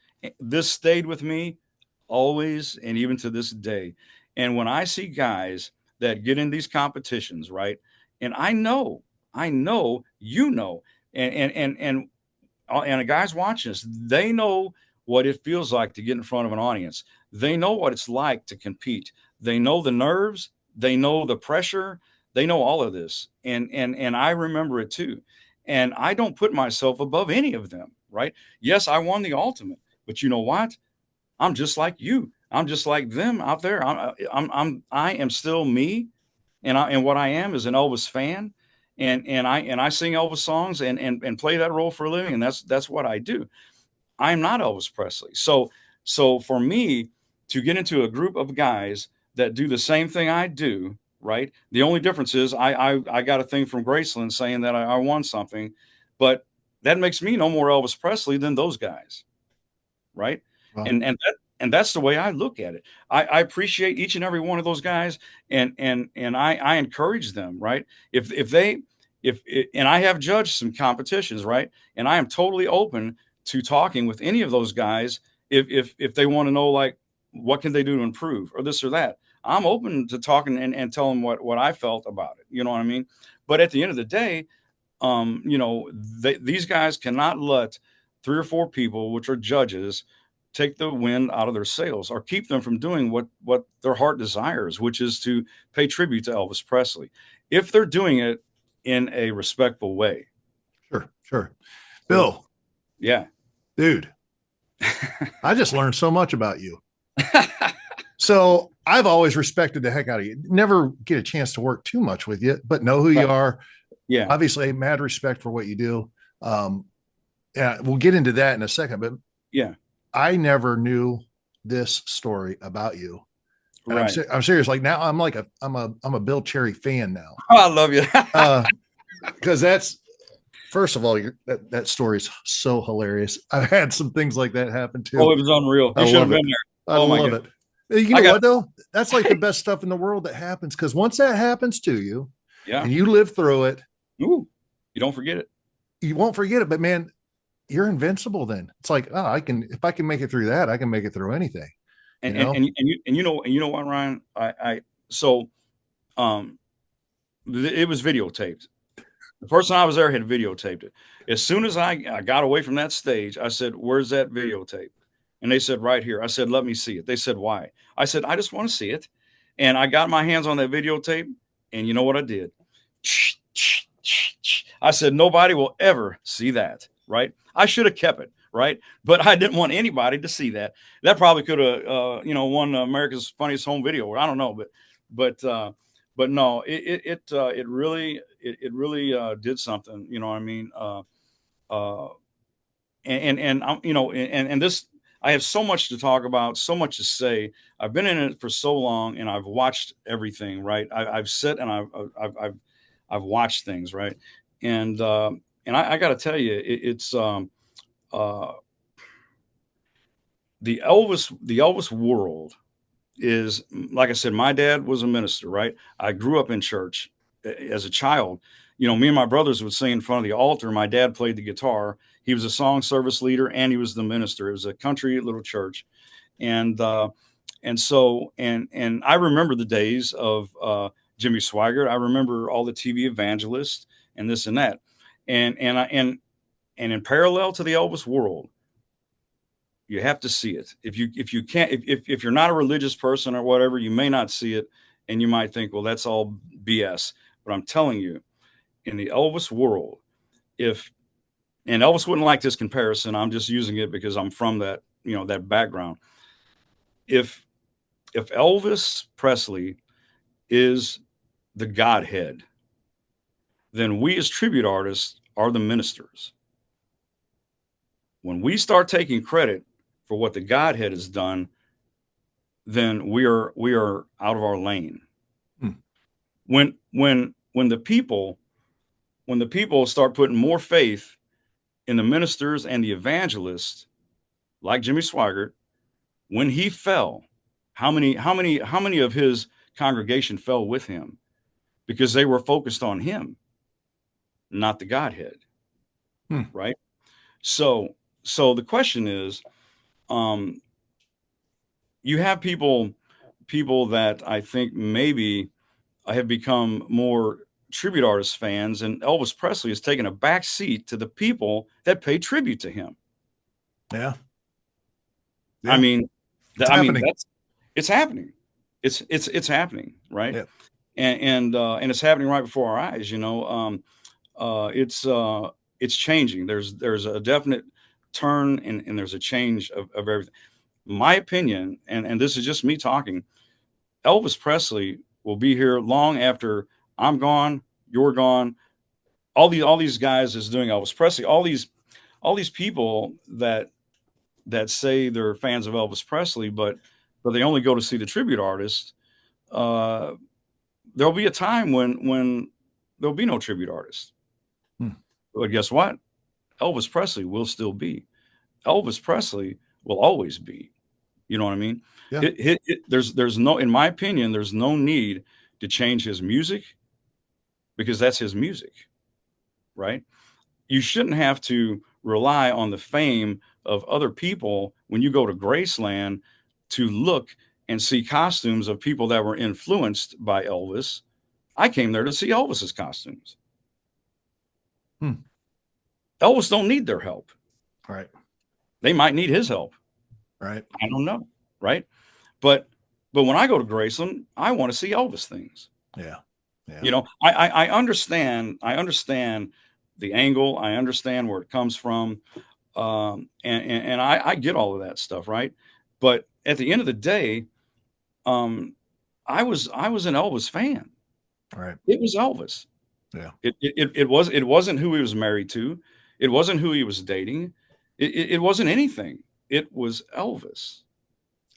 stayed with me always, and even to this day. And when I see guys that get in these competitions, right? And I know, and the guys watching us, they know what it feels like to get in front of an audience. They know what it's like to compete. They know the nerves, they know the pressure, they know all of this. And I remember it too. And I don't put myself above any of them, right? Yes, I won the ultimate, but you know what? I'm just like you. I'm just like them out there. I am still me, and what I am is an Elvis fan, and I sing Elvis songs, and play that role for a living, and that's what I do. I'm not Elvis Presley. So for me to get into a group of guys that do the same thing I do, right? The only difference is I got a thing from Graceland saying that I won something, but that makes me no more Elvis Presley than those guys, right? Wow. And that's the way I look at it. I appreciate each and every one of those guys, and I encourage them, right? If they if and I have judged some competitions, right? And I am totally open to talking with any of those guys if they want to know, like, what can they do to improve or this or that. I'm open to talking and tell them what I felt about it. You know what I mean? But at the end of the day, these guys cannot let three or four people, which are judges, take the wind out of their sails or keep them from doing what their heart desires, which is to pay tribute to Elvis Presley, if they're doing it in a respectful way. Sure. Sure. So, Bill, yeah. dude, I just learned so much about you. So I've always respected the heck out of you. Never get a chance to work too much with you, but know who you Right. are. Yeah. Obviously, mad respect for what you do. Yeah, we'll get into that in a second, but Yeah. I never knew this story about you. And Right. I'm serious. Like now I'm a Bill Cherry fan now. Oh, I love you. Because that's, first of all, that story is so hilarious. I've had some things like that happen Oh, too. it was unreal. I You should have love it. been there. I Oh my love God. it. You I know got, what though? That's like the best stuff in the world that happens, because once that happens to you yeah. and you live through it, Ooh, you don't forget it. you won't forget it. But man, you're invincible then. It's like, oh, if I can make it through that, I can make it through anything, you And, and, know? and, you know what, Ryan, so, um, it was videotaped. The person I was there had videotaped it. As soon as I got away from that stage, I said, "Where's that videotape?" And they said, "Right here." I said, "Let me see it." They said, "Why?" I said, "I just want to see it." And I got my hands on that videotape, and you know what I did? I said, "Nobody will ever see that." Right? I should have kept it. Right? But I didn't want anybody to see that. That probably could have, won America's Funniest Home Video. Or I don't know, but but no, it really did something. You know what I mean? Uh, and I'm, and this, I have so much to talk about, so much to say. I've been in it for so long, and I've watched everything. Right? I've sit and I've watched things. Right? And I got to tell you, it's uh, the Elvis world is, like I said, my dad was a minister, right? I grew up in church as a child. Me and my brothers would sing in front of the altar. My dad played the guitar. He was a song service leader and he was the minister. It was a country little church. And I remember the days of Jimmy Swaggart. I remember all the TV evangelists and this and that. And in parallel to the Elvis world, you have to see it. If you can't, if you're not a religious person or whatever, you may not see it, and you might think, well, that's all BS. But I'm telling you, in the Elvis world, if and Elvis wouldn't like this comparison, I'm just using it because I'm from that, that background. If if Elvis Presley is the Godhead, then we as tribute artists are the ministers. When we start taking credit for what the Godhead has done, then we are out of our lane. Hmm. When the people start putting more faith in the ministers and the evangelists, like Jimmy Swaggart, when he fell, how many of his congregation fell with him because they were focused on him, not the Godhead, Hmm. right? So the question is, um, you have people that I think maybe have become more tribute artist fans, and Elvis Presley has taken a back seat to the people that pay tribute to him. Yeah. I Yeah. mean, It's happening. that's it's happening. It's happening, right? Yeah. And it's happening right before our eyes. It's changing. There's a definite turn, and there's a change of everything. My opinion, and this is just me talking. Elvis Presley will be here long after I'm gone, you're gone. All these guys is doing Elvis Presley. All these people that say they're fans of Elvis Presley, but they only go to see the tribute artist. Uh, there'll be a time when there'll be no tribute artist. Hmm. But guess what? Elvis Presley will still be. Elvis Presley will always be. You know what I mean? Yeah. There's no, in my opinion, there's no need to change his music because that's his music, right? You shouldn't have to rely on the fame of other people when you go to Graceland to look and see costumes of people that were influenced by Elvis. I came there to see Elvis's costumes. Hmm. Elvis don't need their help. Right. They might need his help. Right. I don't know, right? But when I go to Graceland, I want to see Elvis things. Yeah. Yeah. I understand the angle. I understand where it comes from. And I get all of that stuff, right? But at the end of the day, um, I was an Elvis fan. Right. It was Elvis. Yeah. It wasn't who he was married to. It wasn't who he was dating. It wasn't anything. It was Elvis.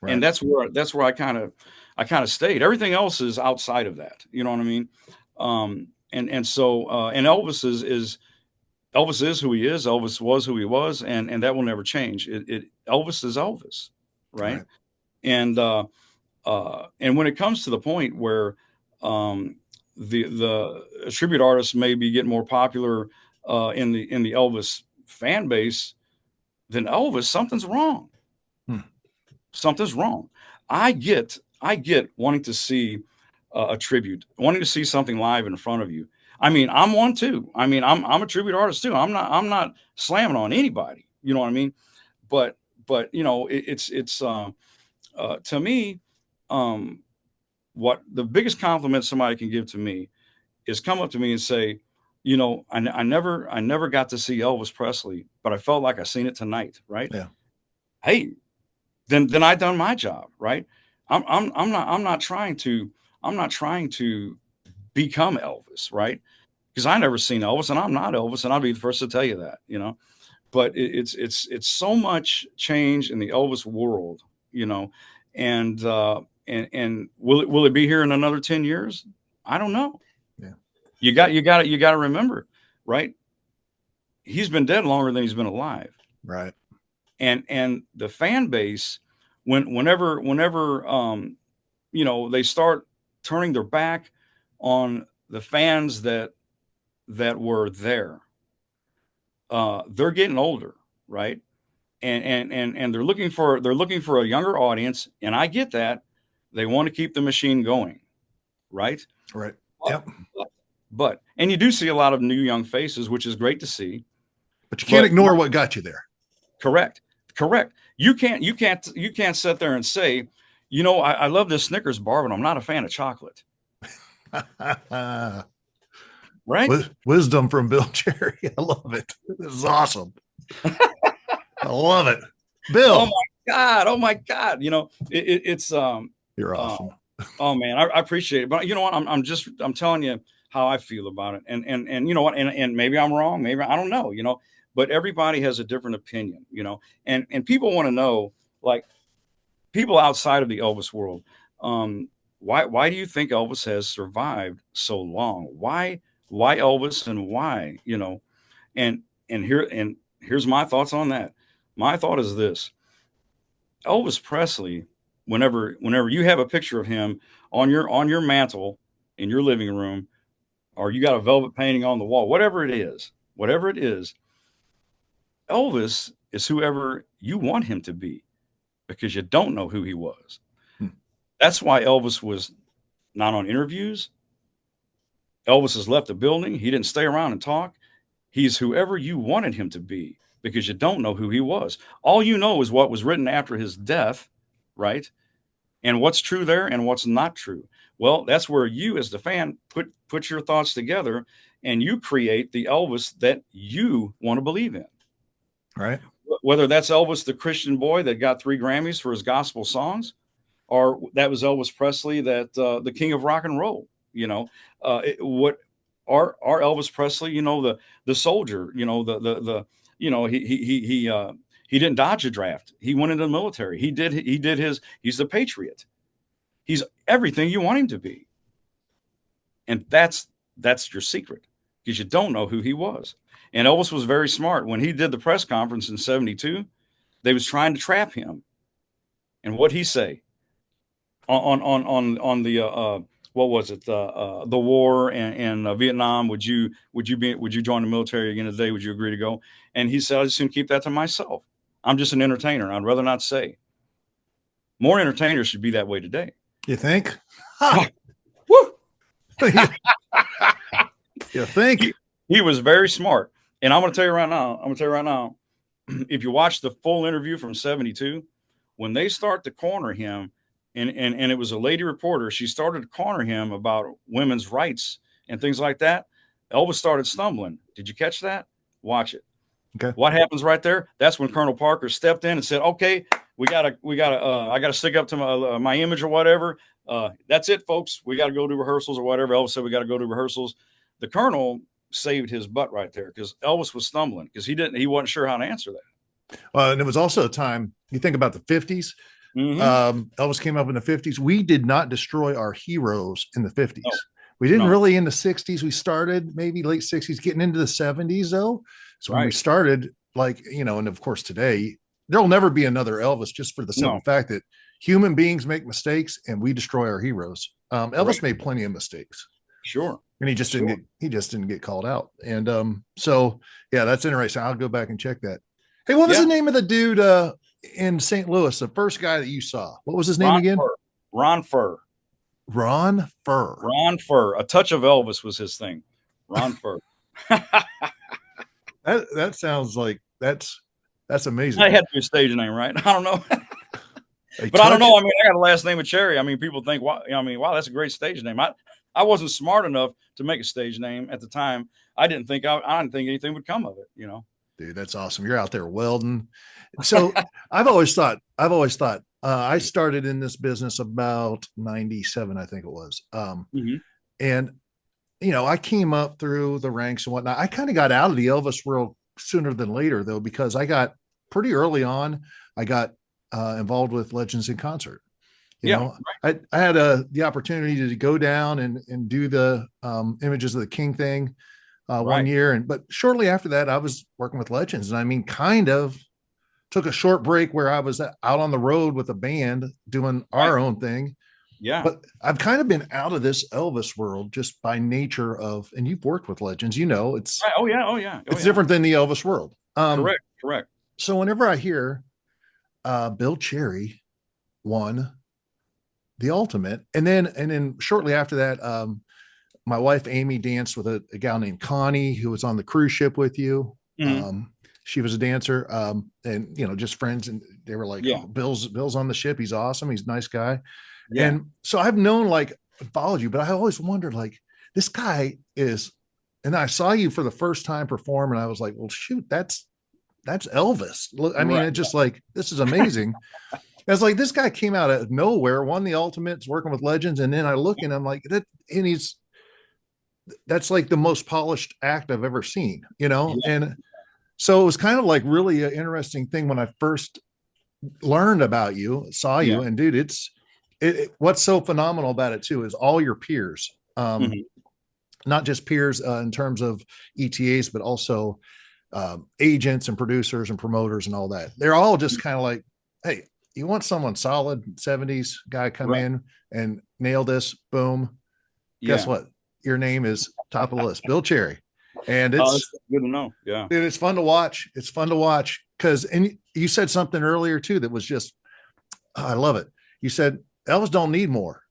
Right. And that's where I kind of stayed. Everything else is outside of that. You know what I mean? And so and Elvis is who he is. Elvis was who he was, and that will never change. Elvis is Elvis, right? Right. And when it comes to the point where um, the tribute artists may be getting more popular in the Elvis fan base than Elvis, something's wrong. Hmm. Something's wrong. I get wanting to see a tribute, wanting to see something live in front of you. I mean, I'm one too. I mean, I'm a tribute artist too. I'm not slamming on anybody. You know what I mean? But it's to me, um, what the biggest compliment somebody can give to me is come up to me and say, I never got to see Elvis Presley, but I felt like I seen it tonight. Right? Yeah. Hey, then I done my job. Right? I'm not trying to become Elvis. Right? Because I never seen Elvis, and I'm not Elvis, and I'll be the first to tell you that. But it's so much change in the Elvis world. You know, and will it be here in another 10 years? I don't know. Yeah. You got to remember, right? He's been dead longer than he's been alive, Right. and the fan base, whenever they start turning their back on the fans that were there, they're getting older, right? And they're looking for a younger audience, and I get that. They want to keep the machine going, right? Right. But, Yep. and you do see a lot of new young faces, which is great to see. But you can't But ignore what got you there. correct. You can't sit there and say, I love this Snickers bar, but I'm not a fan of chocolate, right? Wisdom from Bill Cherry. I love it. This is awesome. I love it. Oh Bill, my God! Oh my God! It's you're uh, awesome. oh man, I appreciate it, but you know what? I'm telling you how I feel about it, and you know what? And maybe I'm wrong. Maybe I don't know. But everybody has a different opinion. And people want to know, like, people outside of the Elvis world. Why do you think Elvis has survived so long? Why Elvis, and why? And here's my thoughts on that. My thought is this: Elvis Presley, whenever you have a picture of him on your mantle in your living room, or you got a velvet painting on the wall, whatever it is, Elvis is whoever you want him to be, because you don't know who he was. Hmm. That's why Elvis was not on interviews. Elvis has left the building. He didn't stay around and talk. He's whoever you wanted him to be, because you don't know who he was. All you know is what was written after his death, right? And what's true there and what's not true. Well, that's where you, as the fan, put your thoughts together, and you create the Elvis that you want to believe in. Right. Whether that's Elvis, the Christian boy that got 3 Grammys for his gospel songs, or that was Elvis Presley, that the king of rock and roll. What our Elvis Presley, the soldier, he didn't dodge a draft. He went into the military. He's the patriot. He's everything you want him to be. And that's your secret, because you don't know who he was. And Elvis was very smart. When he did the press conference in 72, they was trying to trap him. And what'd he say? On the what was it, the war and Vietnam? Would you join the military again today? Would you agree to go? And he said, I just going to keep that to myself. I'm just an entertainer. I'd rather not say. More entertainers should be that way today. You think? Woo! You think? He was very smart. And I'm going to tell you right now, if you watch the full interview from 72, when they start to corner him, and it was a lady reporter, she started to corner him about women's rights and things like that, Elvis started stumbling. Did you catch that? Watch it. Okay. What happens right there? That's when Colonel Parker stepped in and said, okay, I gotta stick up to my image or whatever. That's it, folks. We got to go to rehearsals or whatever. Elvis said we got to go to rehearsals. The Colonel saved his butt right there, because Elvis was stumbling, because he wasn't sure how to answer that. And it was also a time, you think about the 50s, Hmm. Elvis came up in the 50s. We did not destroy our heroes in the 50s. No, We didn't no, really in the 60s. We started maybe late 60s, getting into the 70s though. So when we right. started, like, you know, and of course today, there'll never be another Elvis just for the simple No, fact that human beings make mistakes and we destroy our heroes. Elvis correct. made plenty of mistakes Sure, and sure. he just didn't get called out. And so yeah, that's interesting. I'll go back and check that. Hey, what was the Yeah, name of the dude in St. Louis, the first guy that you saw? What was his name Ron again? Fur. Ron Fur. Ron Furr. Ron Fur. A touch of Elvis was his thing. Ron Fur. That sounds like that's I amazing. had to be a stage name, right? I don't know. A But I don't touch. know. I mean, I got a last name of Cherry. I mean, people think, wow, I mean, wow, that's a great stage name. I wasn't smart enough to make a stage name at the time. I didn't think anything would come of it, you know? Dude, that's awesome. You're out there welding. So I've always thought I started in this business about 97, I think it was. Hmm. And you know, I came up through the ranks and whatnot. I kind of got out of the Elvis world sooner than later, though, because I got pretty early on. I got involved with Legends in Concert. You Yeah, know, I had the opportunity to go down and do the Images of the King thing one right. year, and but shortly after that, I was working with Legends, and I mean, kind of took a short break where I was out on the road with a band doing Right. our own thing, Yeah. but I've kind of been out of this Elvis world just by nature of, and you've worked with Legends, you know, Right. Oh, yeah. Oh, yeah. Oh, it's yeah. different than the Elvis world. Correct. Correct. So whenever I hear Bill Cherry won the ultimate, and then shortly after that, my wife Amy danced with a gal named Connie who was on the cruise ship with you. Hmm. She was a dancer, and you know, just friends, and they were like, Yeah. "Oh, Bill's on the ship. He's awesome. He's a nice guy." Yeah. And so I've known, like, followed you, but I always wondered, like, this guy is. And I saw you for the first time perform, and I was like, well, shoot, that's Elvis. Look, I mean, Right. it's just like, this is amazing. It's like this guy came out of nowhere, won the ultimates, working with Legends, and then I look and I'm like, that, and that's like the most polished act I've ever seen, you know? Yeah. And so it was kind of like really an interesting thing when I first learned about you, saw Yeah. you, and dude, what's so phenomenal about it too is all your peers, Hmm. not just peers in terms of ETAs, but also agents and producers and promoters and all that. They're all just kind of like, hey, you want someone solid, 70s guy come Right. in and nail this, boom. Guess Yeah. what? Your name is top of the list, Bill Cherry. And Oh, that's good to know. Yeah. it's fun to watch. It's fun to watch because, and you said something earlier too that was just, I love it. You said Elvis don't need more.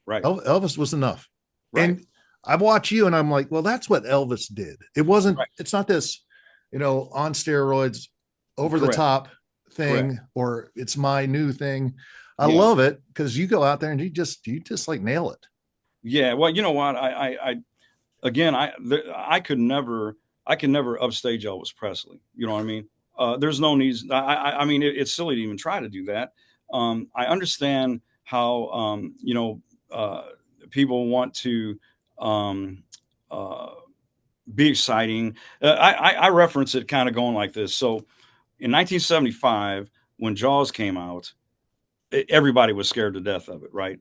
Right. Elvis was enough. Right. And I watch you and I'm like, well, that's what Elvis did. Right. It's not this, you know, on steroids, over the Correct. top Correct. thing, or it's my new thing. I Yeah. love it because you go out there and you just like nail it. Yeah. Well, you know what? Again, I I could never upstage Elvis Presley. You know what I mean? There's no need. I mean, it's silly to even try to do that. I understand how, people want to, um, uh, be exciting. I reference it kind of going like this. So in 1975, when Jaws came out, everybody was scared to death of it, right?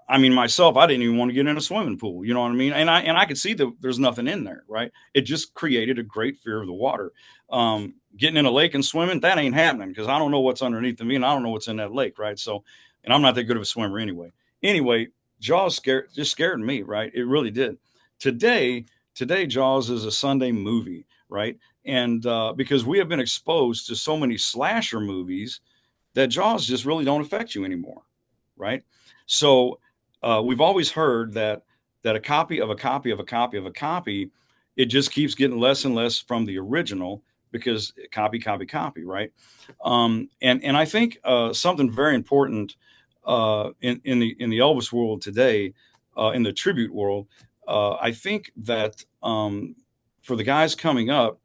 I mean, myself, I didn't even want to get in a swimming pool. You know what I mean? And I could see that there's nothing in there, right? It just created a great fear of the water. Getting in a lake and swimming, that ain't happening because I don't know what's underneath me and I don't know what's in that lake, right? So, and I'm not that good of a swimmer anyway. Anyway, Jaws scared me, right? It really did. Today, today Jaws is a Sunday movie, right? And because we have been exposed to so many slasher movies that jaws just really don't affect you anymore, right? So we've always heard that a copy of a copy of a copy of a copy, it just keeps getting less and less from the original because copy, copy, copy, right? And I think something very important in the Elvis world today, in the tribute world, I think that for the guys coming up,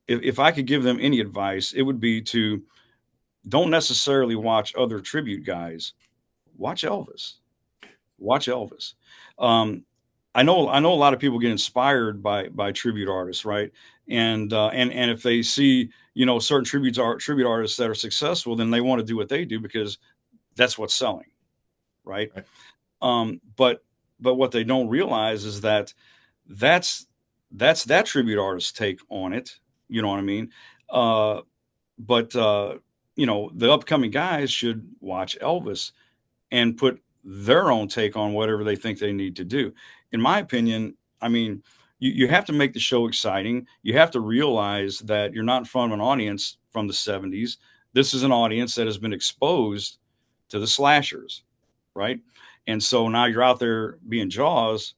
if I could give them any advice, it would be to don't necessarily watch other tribute guys. Watch Elvis. Watch Elvis. Um, I know a lot of people get inspired by tribute artists, right? And if they see, certain tribute artists that are successful, then they want to do what they do because that's what's selling, right? Right. But what they don't realize is that that's that tribute artist's take on it. You know what I mean? Uh, but the upcoming guys should watch Elvis and put their own take on whatever they think they need to do. In my opinion, I mean, you have to make the show exciting. You have to realize that you're not in front of an audience from the 70s. This is an audience that has been exposed to the slashers, right? And so now you're out there being Jaws,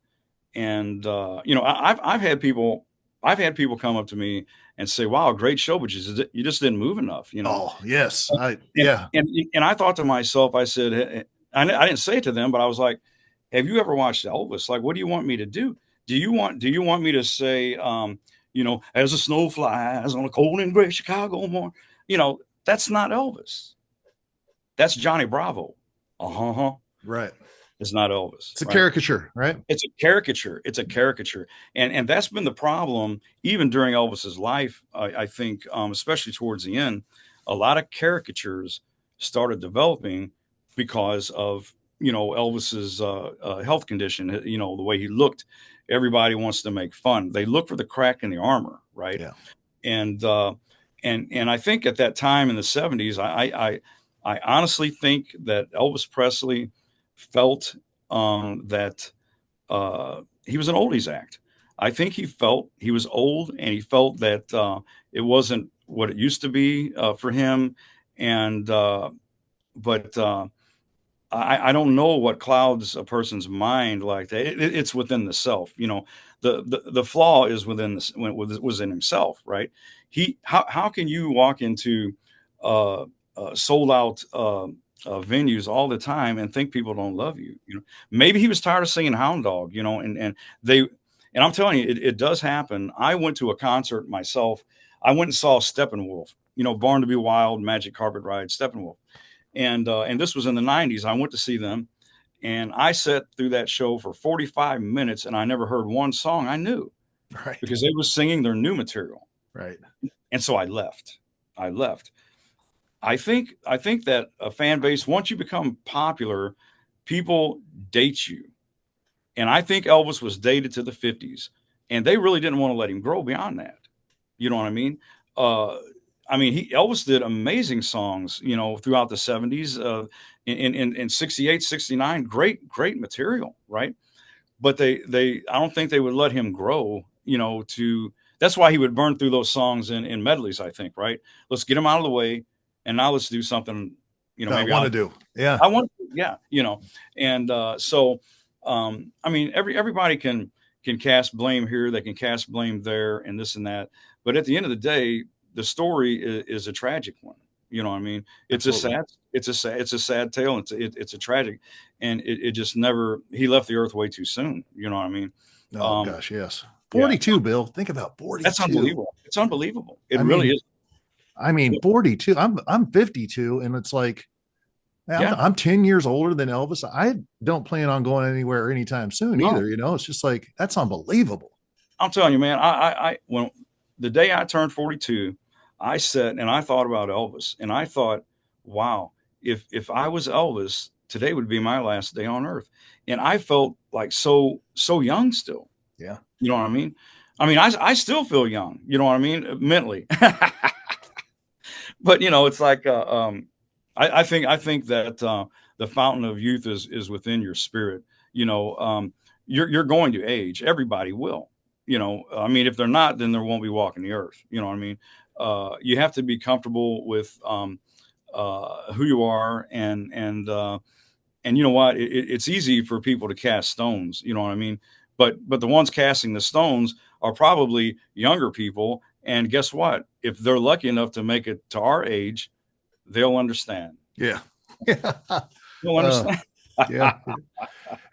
and I've had people come up to me and say, "Wow, great show, but you just didn't move enough," Oh, yes. and Yeah. and I thought to myself, I said, I didn't say it to them, but I was like, "Have you ever watched Elvis? Like, what do you want me to do? Do you want me to say, as the snow flies on a cold and gray Chicago morning? That's not Elvis. That's Johnny Bravo. Uh-huh. Right. It's not Elvis, It's a right? caricature, right? It's a caricature. It's a caricature, and that's been the problem even during Elvis's life. I think, especially towards the end, a lot of caricatures started developing because of Elvis's health condition. The way he looked. Everybody wants to make fun. They look for the crack in the armor, right? Yeah. And and I think at that time in the 70s, I honestly think that Elvis Presley felt that he was an oldies act. I think he felt he was old, and he felt that it wasn't what it used to be for him. And but I don't know what clouds a person's mind like that. It's within the self. The flaw is was in himself, right? How can you walk into sold out venues all the time and think people don't love you? Maybe he was tired of singing Hound Dog, they and I'm telling you, it does happen. I went to a concert myself. I went and saw Steppenwolf, Born to Be Wild, Magic Carpet Ride, Steppenwolf, and this was in the 90s. I went to see them, and I sat through that show for 45 minutes, and I never heard one song I knew Right. because they were singing their new material. Right. And so I left. I left. I think that a fan base, once you become popular, people date you. And I think Elvis was dated to the 50s, and they really didn't want to let him grow beyond that. You know what I mean? Uh, Elvis did amazing songs, throughout the 70s, in 68, 69, great material, right? But I don't think they would let him grow, that's why he would burn through those songs in medleys, I think, right? Let's get him out of the way, and now let's do something, I maybe want to do. Yeah. I want to, yeah, and so, everybody can cast blame here, they can cast blame there, and this and that, but at the end of the day, the story is a tragic one. You know what I mean? Absolutely. It's a sad tale. It's a tragic, and it just never. He left the earth way too soon. You know what I mean? Oh gosh, yes. Yeah, 42, Bill. Think about that's 42. unbelievable. It's unbelievable. It I really mean, is. I mean, 42. I'm 52, and it's like Yeah. I'm 10 years older than Elvis. I don't plan on going anywhere anytime soon No, either. It's just like that's unbelievable. I'm telling you, man. When the day I turned 42, I sat and I thought about Elvis, and I thought, wow, if I was Elvis, today would be my last day on earth, and I felt like so young still. Yeah. You know what I mean? I still feel young. You know what I mean? Mentally, but it's like I think that the fountain of youth is within your spirit. You're going to age. Everybody will. If they're not, then there won't be walking the earth. You know what I mean? You have to be comfortable with who you are, and you know what? It's easy for people to cast stones. You know what I mean? But the ones casting the stones are probably younger people. And guess what? If they're lucky enough to make it to our age, they'll understand. Yeah. Yeah. They'll Uh, understand. yeah.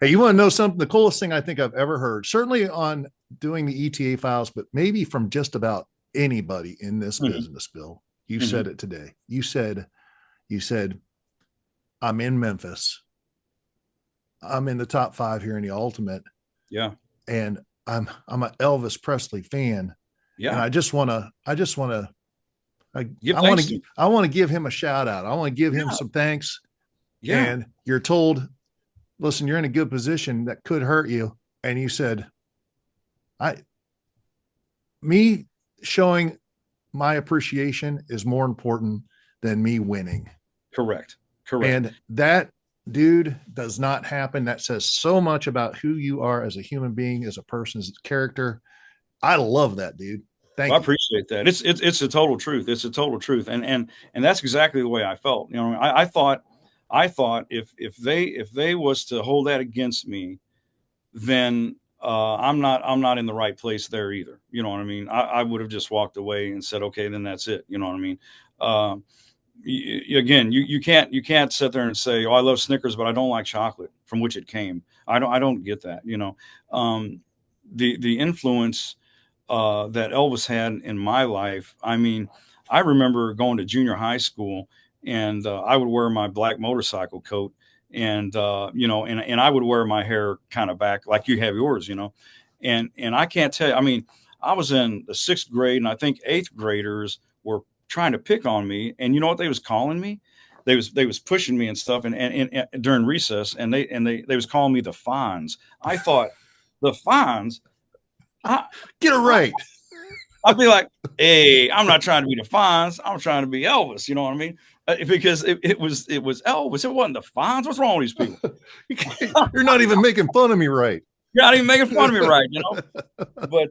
Hey, you want to know something? The coolest thing I think I've ever heard, certainly on doing the ETA files, but maybe from just about anybody in this Mhm, business, Bill. You mhm. said it today. You said, I'm in Memphis. I'm in the top 5 here in the ultimate. Yeah. and I'm an Elvis Presley fan, and Yeah. Give I want thanks to to him. I want to give him a shout out. I want to give him Yeah. some thanks. Yeah. And you're told, listen, you're in a good position that could hurt you, and you said, I me showing my appreciation is more important than me winning. Correct. Correct. And that, dude, does not happen. That says so much about who you are as a human being, as a person's character. I love that, dude. Well, I Thank you. appreciate that. It's a total truth. It's a total truth. And that's exactly the way I felt. You know, I thought if they was to hold that against me, then I'm not in the right place there either. You know what I mean? I would have just walked away and said, okay, then that's it. You know what I mean? Um, Again, you can't sit there and say, oh, I love Snickers, but I don't like chocolate from which it came. I don't get that. You know, the influence that Elvis had in my life. I mean, I remember going to junior high school, and I would wear my black motorcycle coat, and and I would wear my hair kind of back like you have yours, and I can't tell you. I mean, I was in the sixth grade, and I think eighth graders were trying to pick on me, and you know what they was calling me? They was pushing me and stuff, and during recess, and they was calling me the Fonz. I thought the Fonz. I, Get it I right. I'd be like, hey, I'm not trying to be the Fonz. I'm trying to be Elvis. You know what I mean? Because it was Elvis. It wasn't the Fonz. What's wrong with these people? You're not even making fun of me right. You're not even making fun of me, right? But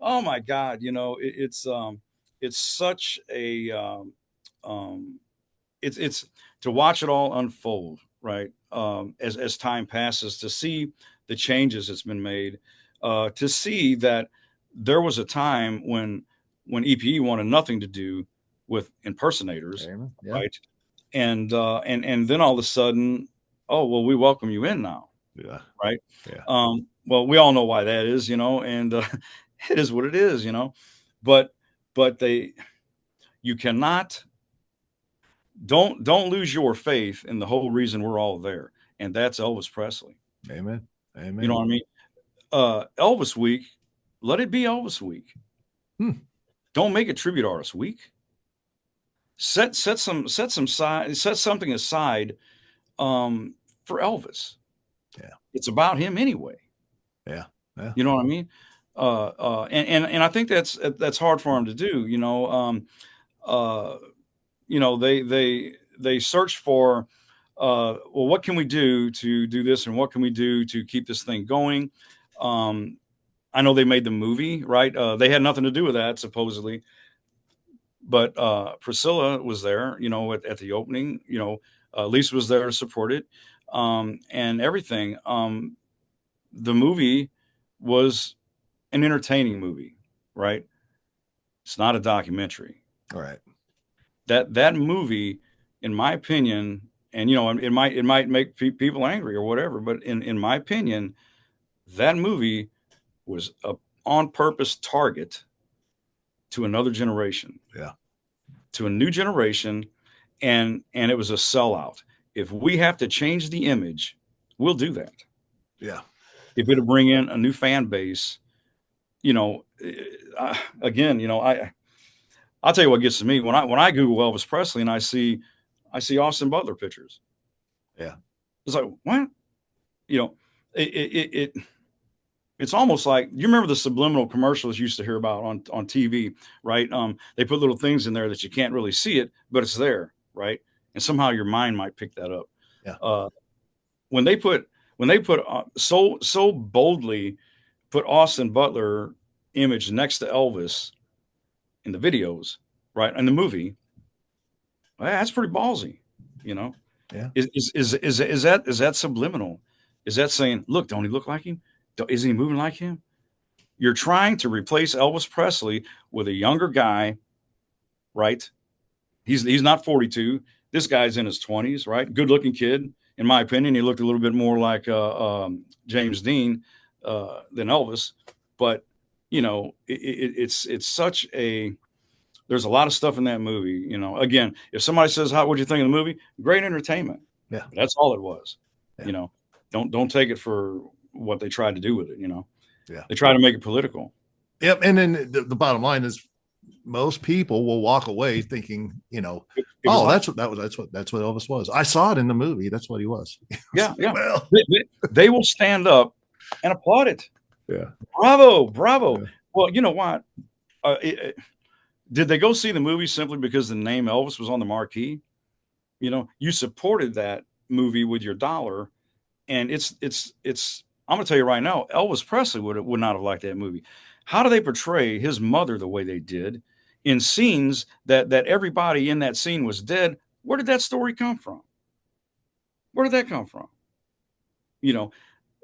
oh my God, it's such a it's to watch it all unfold, right? As time passes, to see the changes that's been made, to see that there was a time when EPE wanted nothing to do with impersonators, Amen. Yeah. right? And then all of a sudden, oh well, we welcome you in now, Yeah. right? Yeah. Well, we all know why that is, and it is what it is, but they you cannot don't lose your faith in the whole reason we're all there, and that's Elvis Presley. Amen. You know Amen. what I mean? Elvis Week, let it be Elvis Week. Hmm. Don't make it Tribute Artist Week. Set something aside for Elvis. Yeah. It's about him anyway. Yeah. Yeah. You know what I mean? And I think that's hard for him to do. Uh, they search for, well, what can we do to do this, and what can we do to keep this thing going? I know they made the movie, right? They had nothing to do with that, supposedly, but Priscilla was there, at the opening. Lisa was there to support it, and everything. The movie was an entertaining movie, right? It's not a documentary. All right. That movie, in my opinion, and it might make people angry or whatever, but in my opinion, that movie was a on purpose target to another generation, Yeah. to a new generation, and it was a sellout. If we have to change the image, we'll do that. Yeah. If it'll bring in a new fan base, again, I'll tell you what gets to me when I Google Elvis Presley and I see Austin Butler pictures. Yeah. It's like, what? You know, it it's almost like, you remember the subliminal commercials you used to hear about on TV, right? They put little things in there that you can't really see it, but it's there, right? And somehow your mind might pick that up. Yeah. Uh, when they put so boldly put Austin Butler image next to Elvis in the videos, right? In the movie, well, that's pretty ballsy, you know. Yeah. Is that subliminal? Is that saying, look, don't he look like him? Isn't he moving like him? You're trying to replace Elvis Presley with a younger guy, right? He's not 42. This guy's in his 20s, right? Good looking kid, in my opinion. He looked a little bit more like James Dean than Elvis, but it's such a there's a lot of stuff in that movie. Again, if somebody says, "How would you think of the movie?" Great entertainment. Yeah. That's all it was. Yeah. Don't take it for what they tried to do with it. Yeah. They try to make it political. Yep. And then the bottom line is most people will walk away thinking, It was oh, like, that's what Elvis was. I saw it in the movie. That's what he was. yeah, yeah. Well, They will stand up and applaud it. yeah. Bravo, bravo. Yeah. Well, you know what? Did they go see the movie simply because the name Elvis was on the marquee? You supported that movie with your dollar, and it's. I'm gonna tell you right now, Elvis Presley would not have liked that movie. How do they portray his mother the way they did in scenes that everybody in that scene was dead? Where did that story come from? Where did that come from? You know,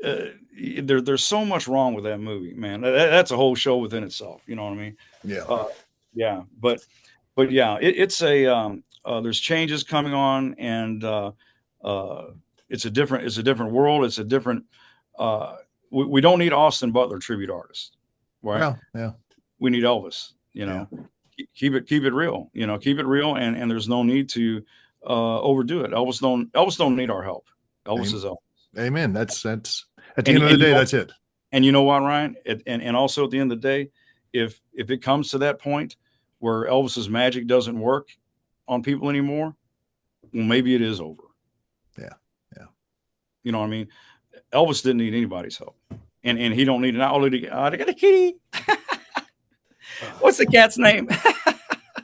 there's so much wrong with that movie, man. That's a whole show within itself. You know what I mean? Yeah. Yeah, but yeah, it's a there's changes coming on, and it's a different world. It's a different. We don't need Austin Butler tribute artist, right? Well, yeah. We need Elvis. Yeah. Keep it real. Keep it real, and there's no need to overdo it. Elvis don't need our help. Elvis is Elvis. Amen. That's at the end of the day, that's it. And you know what, Ryan? And also at the end of the day, if it comes to that point where Elvis's magic doesn't work on people anymore, well, maybe it is over. Yeah. Yeah. You know what I mean? Elvis didn't need anybody's help. And he don't need it. I got a kitty. What's the cat's name?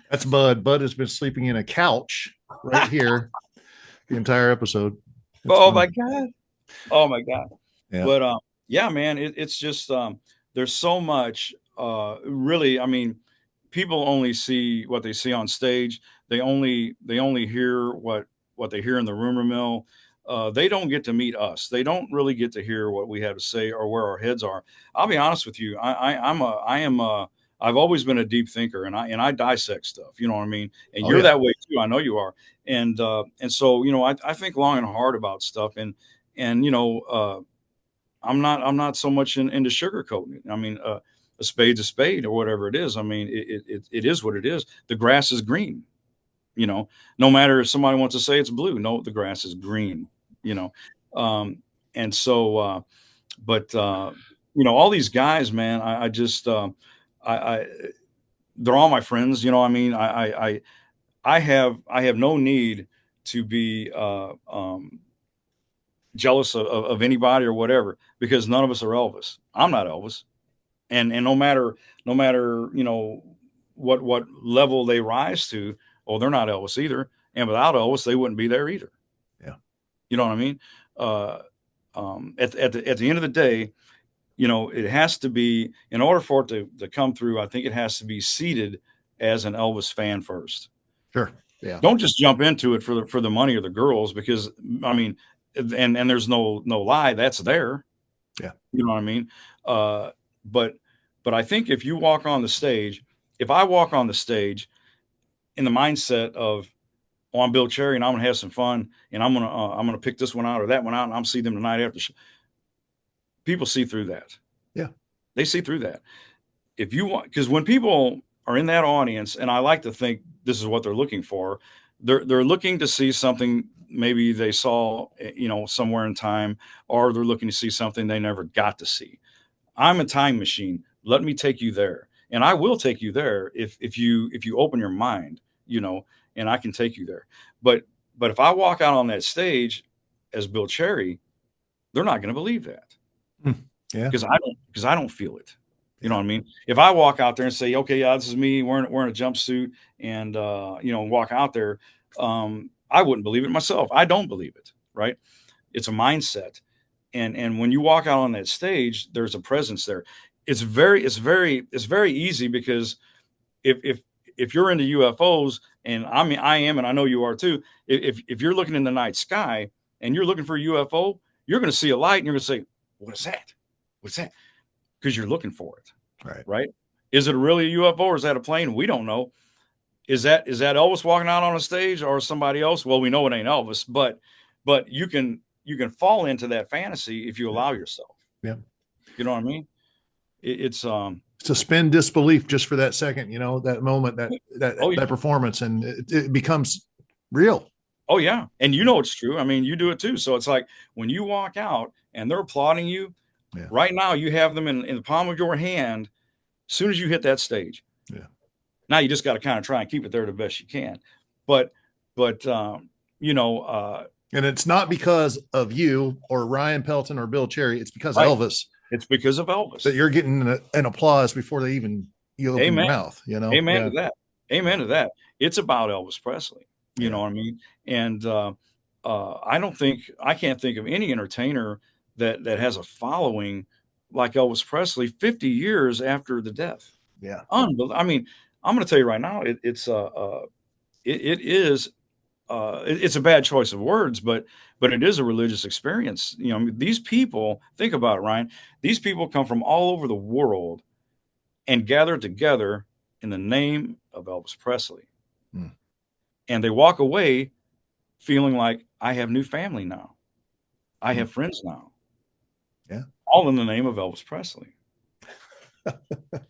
That's Bud. Bud has been sleeping in a couch right here the entire episode. Oh my God. Oh my God. Yeah. But yeah, man, it's just there's so much really. I mean, people only see what they see on stage. They only hear what they hear in the rumor mill. They don't get to meet us. They don't really get to hear what we have to say or where our heads are. I'll be honest with you. I've always been a deep thinker, and I dissect stuff. You know what I mean? And you're that way too. I know you are. And so I think long and hard about stuff. And I'm not so much into sugarcoating it. I mean, a spade's a spade or whatever it is. I mean, it is what it is. The grass is green. No matter if somebody wants to say it's blue. No, the grass is green. And so, but all these guys, man, I just they're all my friends. I mean, I have no need to be jealous of anybody or whatever, because none of us are Elvis. I'm not Elvis. And no matter what level they rise to, well, they're not Elvis either. And without Elvis, they wouldn't be there either. Yeah. You know what I mean? At the end of the day, it has to be, in order for it to come through, I think it has to be seated as an Elvis fan first. Sure. Yeah. Don't just jump into it for the money or the girls, because I mean, and there's no lie, that's there. Yeah. You know what I mean? But I think if you walk on the stage, if I walk on the stage in the mindset of, oh, I'm Bill Cherry and I'm gonna have some fun and I'm gonna pick this one out or that one out and I'm see them tonight after people see through that. Yeah. They see through that. If you want, because when people are in that audience, and I like to think this is what they're looking for, they're looking to see something maybe they saw, somewhere in time, or they're looking to see something they never got to see. I'm a time machine. Let me take you there. And I will take you there if you open your mind, and I can take you there. But if I walk out on that stage as Bill Cherry, they're not going to believe that. Yeah. Because I don't feel it. You know what I mean? If I walk out there and say, okay, yeah, this is me wearing a jumpsuit and, walk out there, I wouldn't believe it myself. I don't believe it. Right. It's a mindset. And when you walk out on that stage, there's a presence there. It's very easy, because if you're into UFOs, and I am, and I know you are too. If you're looking in the night sky and you're looking for a UFO, you're going to see a light and you're going to say, what is that? What's that? Because you're looking for it. Right. Is it really a UFO or is that a plane? We don't know. Is that Elvis walking out on a stage or somebody else? Well, we know it ain't Elvis, but you can fall into that fantasy if you allow yourself. Yeah. You know what I mean? It's suspend disbelief just for that second, that moment, that performance, and it becomes real. Oh yeah. And it's true. I mean, you do it too. So it's like when you walk out and they're applauding you, Yeah. Right now, you have them in the palm of your hand. As soon as you hit that stage, Yeah. now you just got to kind of try and keep it there the best you can. But, but you know, And it's not because of you or Ryan Pelton or Bill Cherry. It's because of right? Elvis It's because of that Elvis. you're getting an applause before they even you open your Amen. mouth. You know. Amen Yeah. to that. Amen to that. It's about Elvis Presley. You know Yeah. what I mean? And I can't think of any entertainer that has a following like Elvis Presley 50 years after the death. Yeah. Unbelievable. I mean, I'm going to tell you right now, it is it's a bad choice of words, but it is a religious experience. You know, I mean, these people, think about it, Ryan. These people come from all over the world and gather together in the name of Elvis Presley. Mm. And they walk away feeling like, I have new family now. I Mm. have friends now. Yeah. All in the name of Elvis Presley.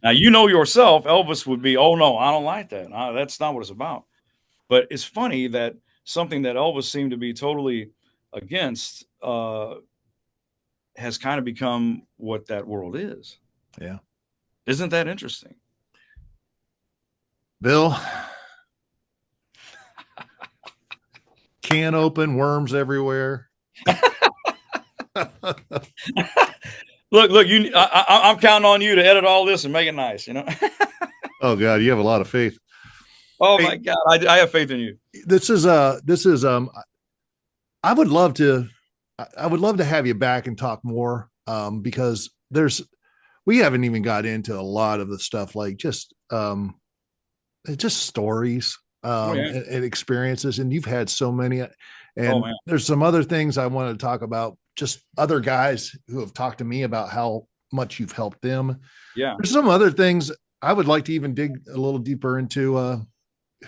Now, you know yourself, Elvis would be, oh, no, I don't like that. That's not what it's about. But it's funny that something that Elvis seemed to be totally against has kind of become what that world is. Yeah. Isn't that interesting? Bill, can open, worms everywhere. Look, I'm counting on you to edit all this and make it nice, you know? Oh God, you have a lot of faith. Oh Hey, my God, I have faith in you. this is I would love to I would love to have you back and talk more because we haven't even got into a lot of the stuff like just stories Oh yeah. and experiences, and you've had so many, Oh and man. there's some other things I want to talk about, just other guys who have talked to me about how much you've helped them. Yeah. There's some other things I would like to even dig a little deeper into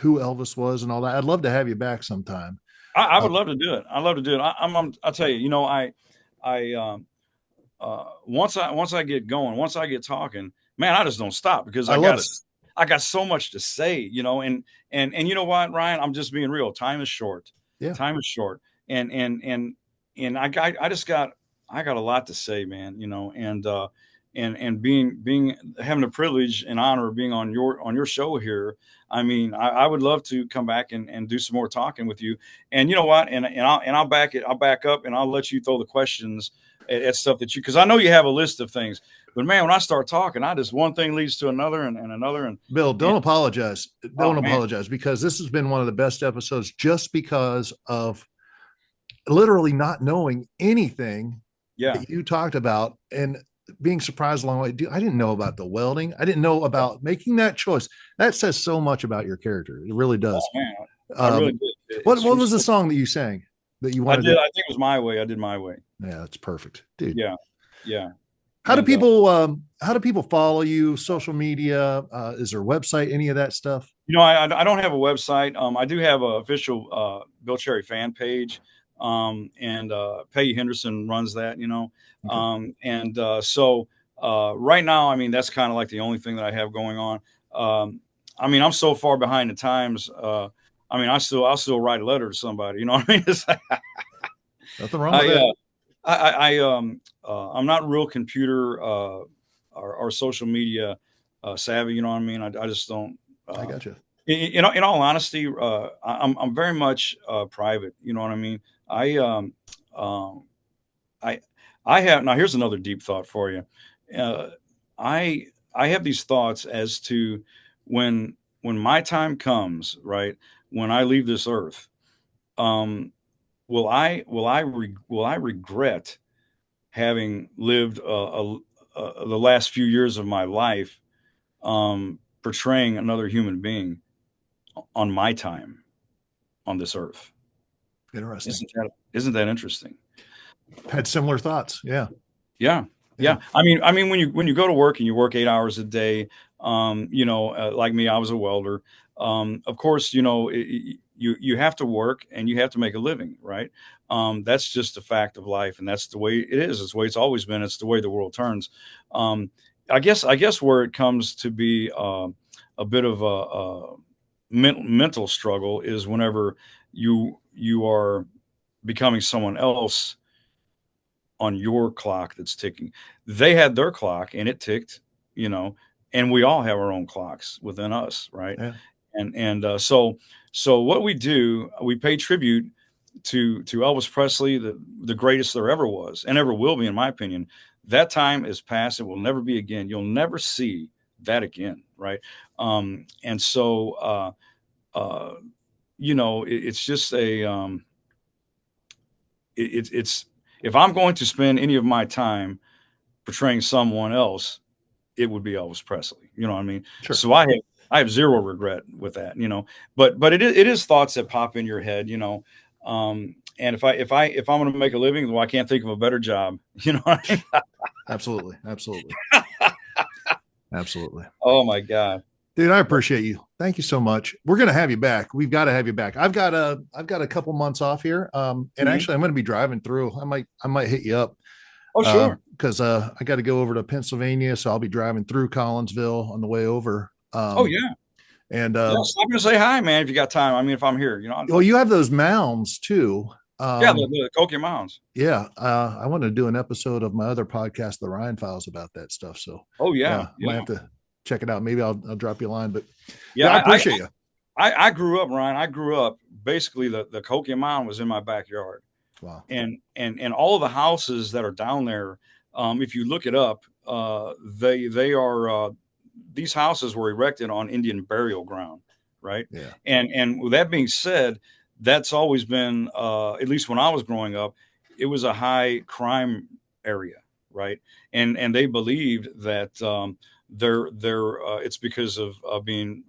who Elvis was and all that. I'd love to have you back sometime. I uh, would love to do it. I love to do it. I'll tell you, I once I get going, once I get talking, man, I just don't stop because I love it. I got so much to say, and you know what, Ryan, I'm just being real. Time is short. Yeah. Time is short. And I just got, I got a lot to say, man, and being having the privilege and honor of being on your show here. I mean, I would love to come back and do some more talking with you. And you know what? I'll back it. I'll back up and I'll let you throw the questions at stuff that you, because I know you have a list of things. But man, when I start talking, I just one thing leads to another and another. Bill, And don't apologize. Don't oh man, apologize because this has been one of the best episodes just because of literally not knowing anything yeah, that you talked about and being surprised along the way. Dude, I didn't know about the welding. I didn't know about making that choice. That says so much about your character. It really oh does. man, I really Um, did. what It's what true was the story. song that you sang that you I wanted did. to? I think it was my way. I did my way. Yeah, that's perfect, dude. Yeah, yeah. How do And people how do people follow you? Social media? Is there a website? Any of that stuff? I don't have a website. I do have an official Bill Cherry fan page, and Peggy Henderson runs that. Okay. Right now, I mean, that's kind of like the only thing that I have going on. I mean, I'm so far behind the times. I mean, I'll still write a letter to somebody. You know what I mean? It's like, Nothing wrong with I, that. I'm not real computer or social media savvy. You know what I mean? I just don't. I got you. In all honesty, I'm very much private. You know what I mean? I um, I I have now. Here's another deep thought for you. Uh, I I have these thoughts as to when my time comes, right? When I leave this earth, um, will I regret having lived the last few years of my life portraying another human being on my time on this earth? Interesting. Isn't that interesting? Had similar thoughts. Yeah. Yeah, Yeah. yeah. I mean, when you go to work and you work 8 hours a day, like me, I was a welder. Of course, you have to work and you have to make a living, right? That's just a fact of life, and that's the way it is. It's the way it's always been. It's the way the world turns. Um, I guess where it comes to be a bit of a mental struggle is whenever you are becoming someone else on your clock that's ticking. They had their clock and it ticked, and we all have our own clocks within us, right? Yeah. So what we do, we pay tribute to Elvis Presley, the greatest there ever was and ever will be, in my opinion. That time is past. It will never be again. You'll never see that again, right? And so it's just it's if I'm going to spend any of my time portraying someone else, it would be Elvis Presley. You know what I mean? Sure. So I have zero regret with that. But it is thoughts that pop in your head. And if I'm going to make a living, well, I can't think of a better job. You know what I mean? Absolutely. Absolutely. Oh my God. Dude, I appreciate you. Thank you so much. We're going to have you back. We've got to have you back. I've got a couple months off here. And actually I'm going to be driving through. I might hit you up. Oh, sure. Cause I got to go over to Pennsylvania. So I'll be driving through Collinsville on the way over. Oh yeah. And stop and say hi, man, if you got time. I mean, if I'm here, well, you have those mounds too. The Koki Mounds. Yeah. I want to do an episode of my other podcast, The Ryan Files, about that stuff. So might have to check it out. Maybe I'll drop you a line, but I appreciate you. I grew up, Ryan. I grew up basically the Koki Mound was in my backyard. Wow. And all of the houses that are down there, if you look it up, they are, these houses were erected on Indian burial ground. Right. Yeah. And with that being said, that's always been, at least when I was growing up, it was a high crime area. Right. And they believed that, it's because of being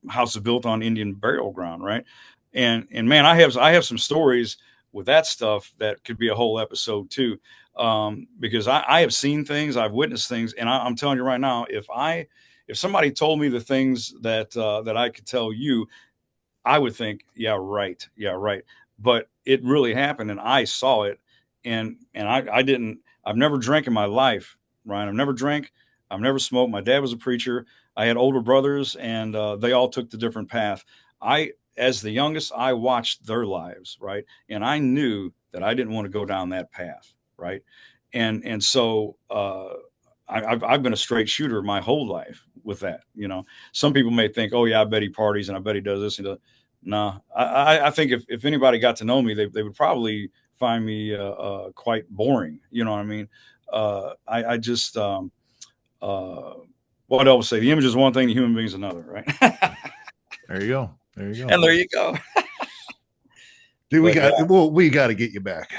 houses built on Indian burial ground. Right. And man, I have some stories with that stuff that could be a whole episode too. Because I have seen things, I've witnessed things, and I'm telling you right now, if somebody told me the things that I could tell you, I would think, yeah, right. But it really happened, and I saw it, and I've never drank in my life, Ryan. I've never drank. I've never smoked. My dad was a preacher. I had older brothers, and they all took the different path. As the youngest, I watched their lives, right? And I knew that I didn't want to go down that path, right? And so I've been a straight shooter my whole life with that. Some people may think, oh yeah, I bet he parties and I bet he does this and that. No, I think if anybody got to know me, they would probably find me quite boring. You know what I mean? I just what else say? The image is one thing, the human being is another, right? There you go. And there you go. Dude, we got to get you back.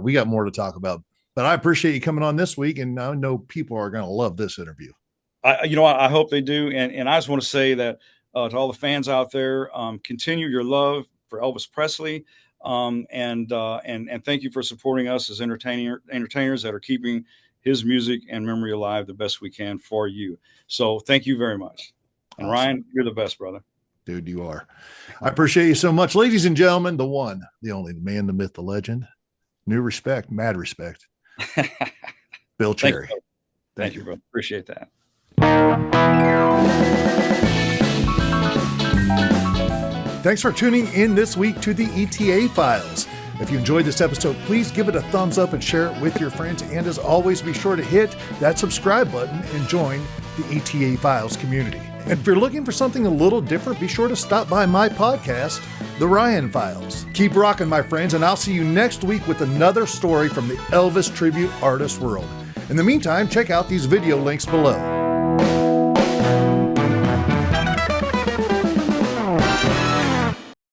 We got more to talk about, but I appreciate you coming on this week. And I know people are going to love this interview. I hope they do. And I just want to say that to all the fans out there, continue your love for Elvis Presley. And thank you for supporting us as entertainers that are keeping his music and memory alive the best we can for you. So thank you very much. And awesome. Ryan, you're the best, brother. Dude, you are. I appreciate you so much. Ladies and gentlemen, the one, the only, the man, the myth, the legend. New respect, mad respect. Bill Cherry. Thank you, bro. Appreciate that. Thanks for tuning in this week to the ETA Files. If you enjoyed this episode, please give it a thumbs up and share it with your friends. And as always, be sure to hit that subscribe button and join the ETA Files community. And if you're looking for something a little different, be sure to stop by my podcast, The Ryan Files. Keep rocking, my friends, and I'll see you next week with another story from the Elvis Tribute Artist world. In the meantime, check out these video links below.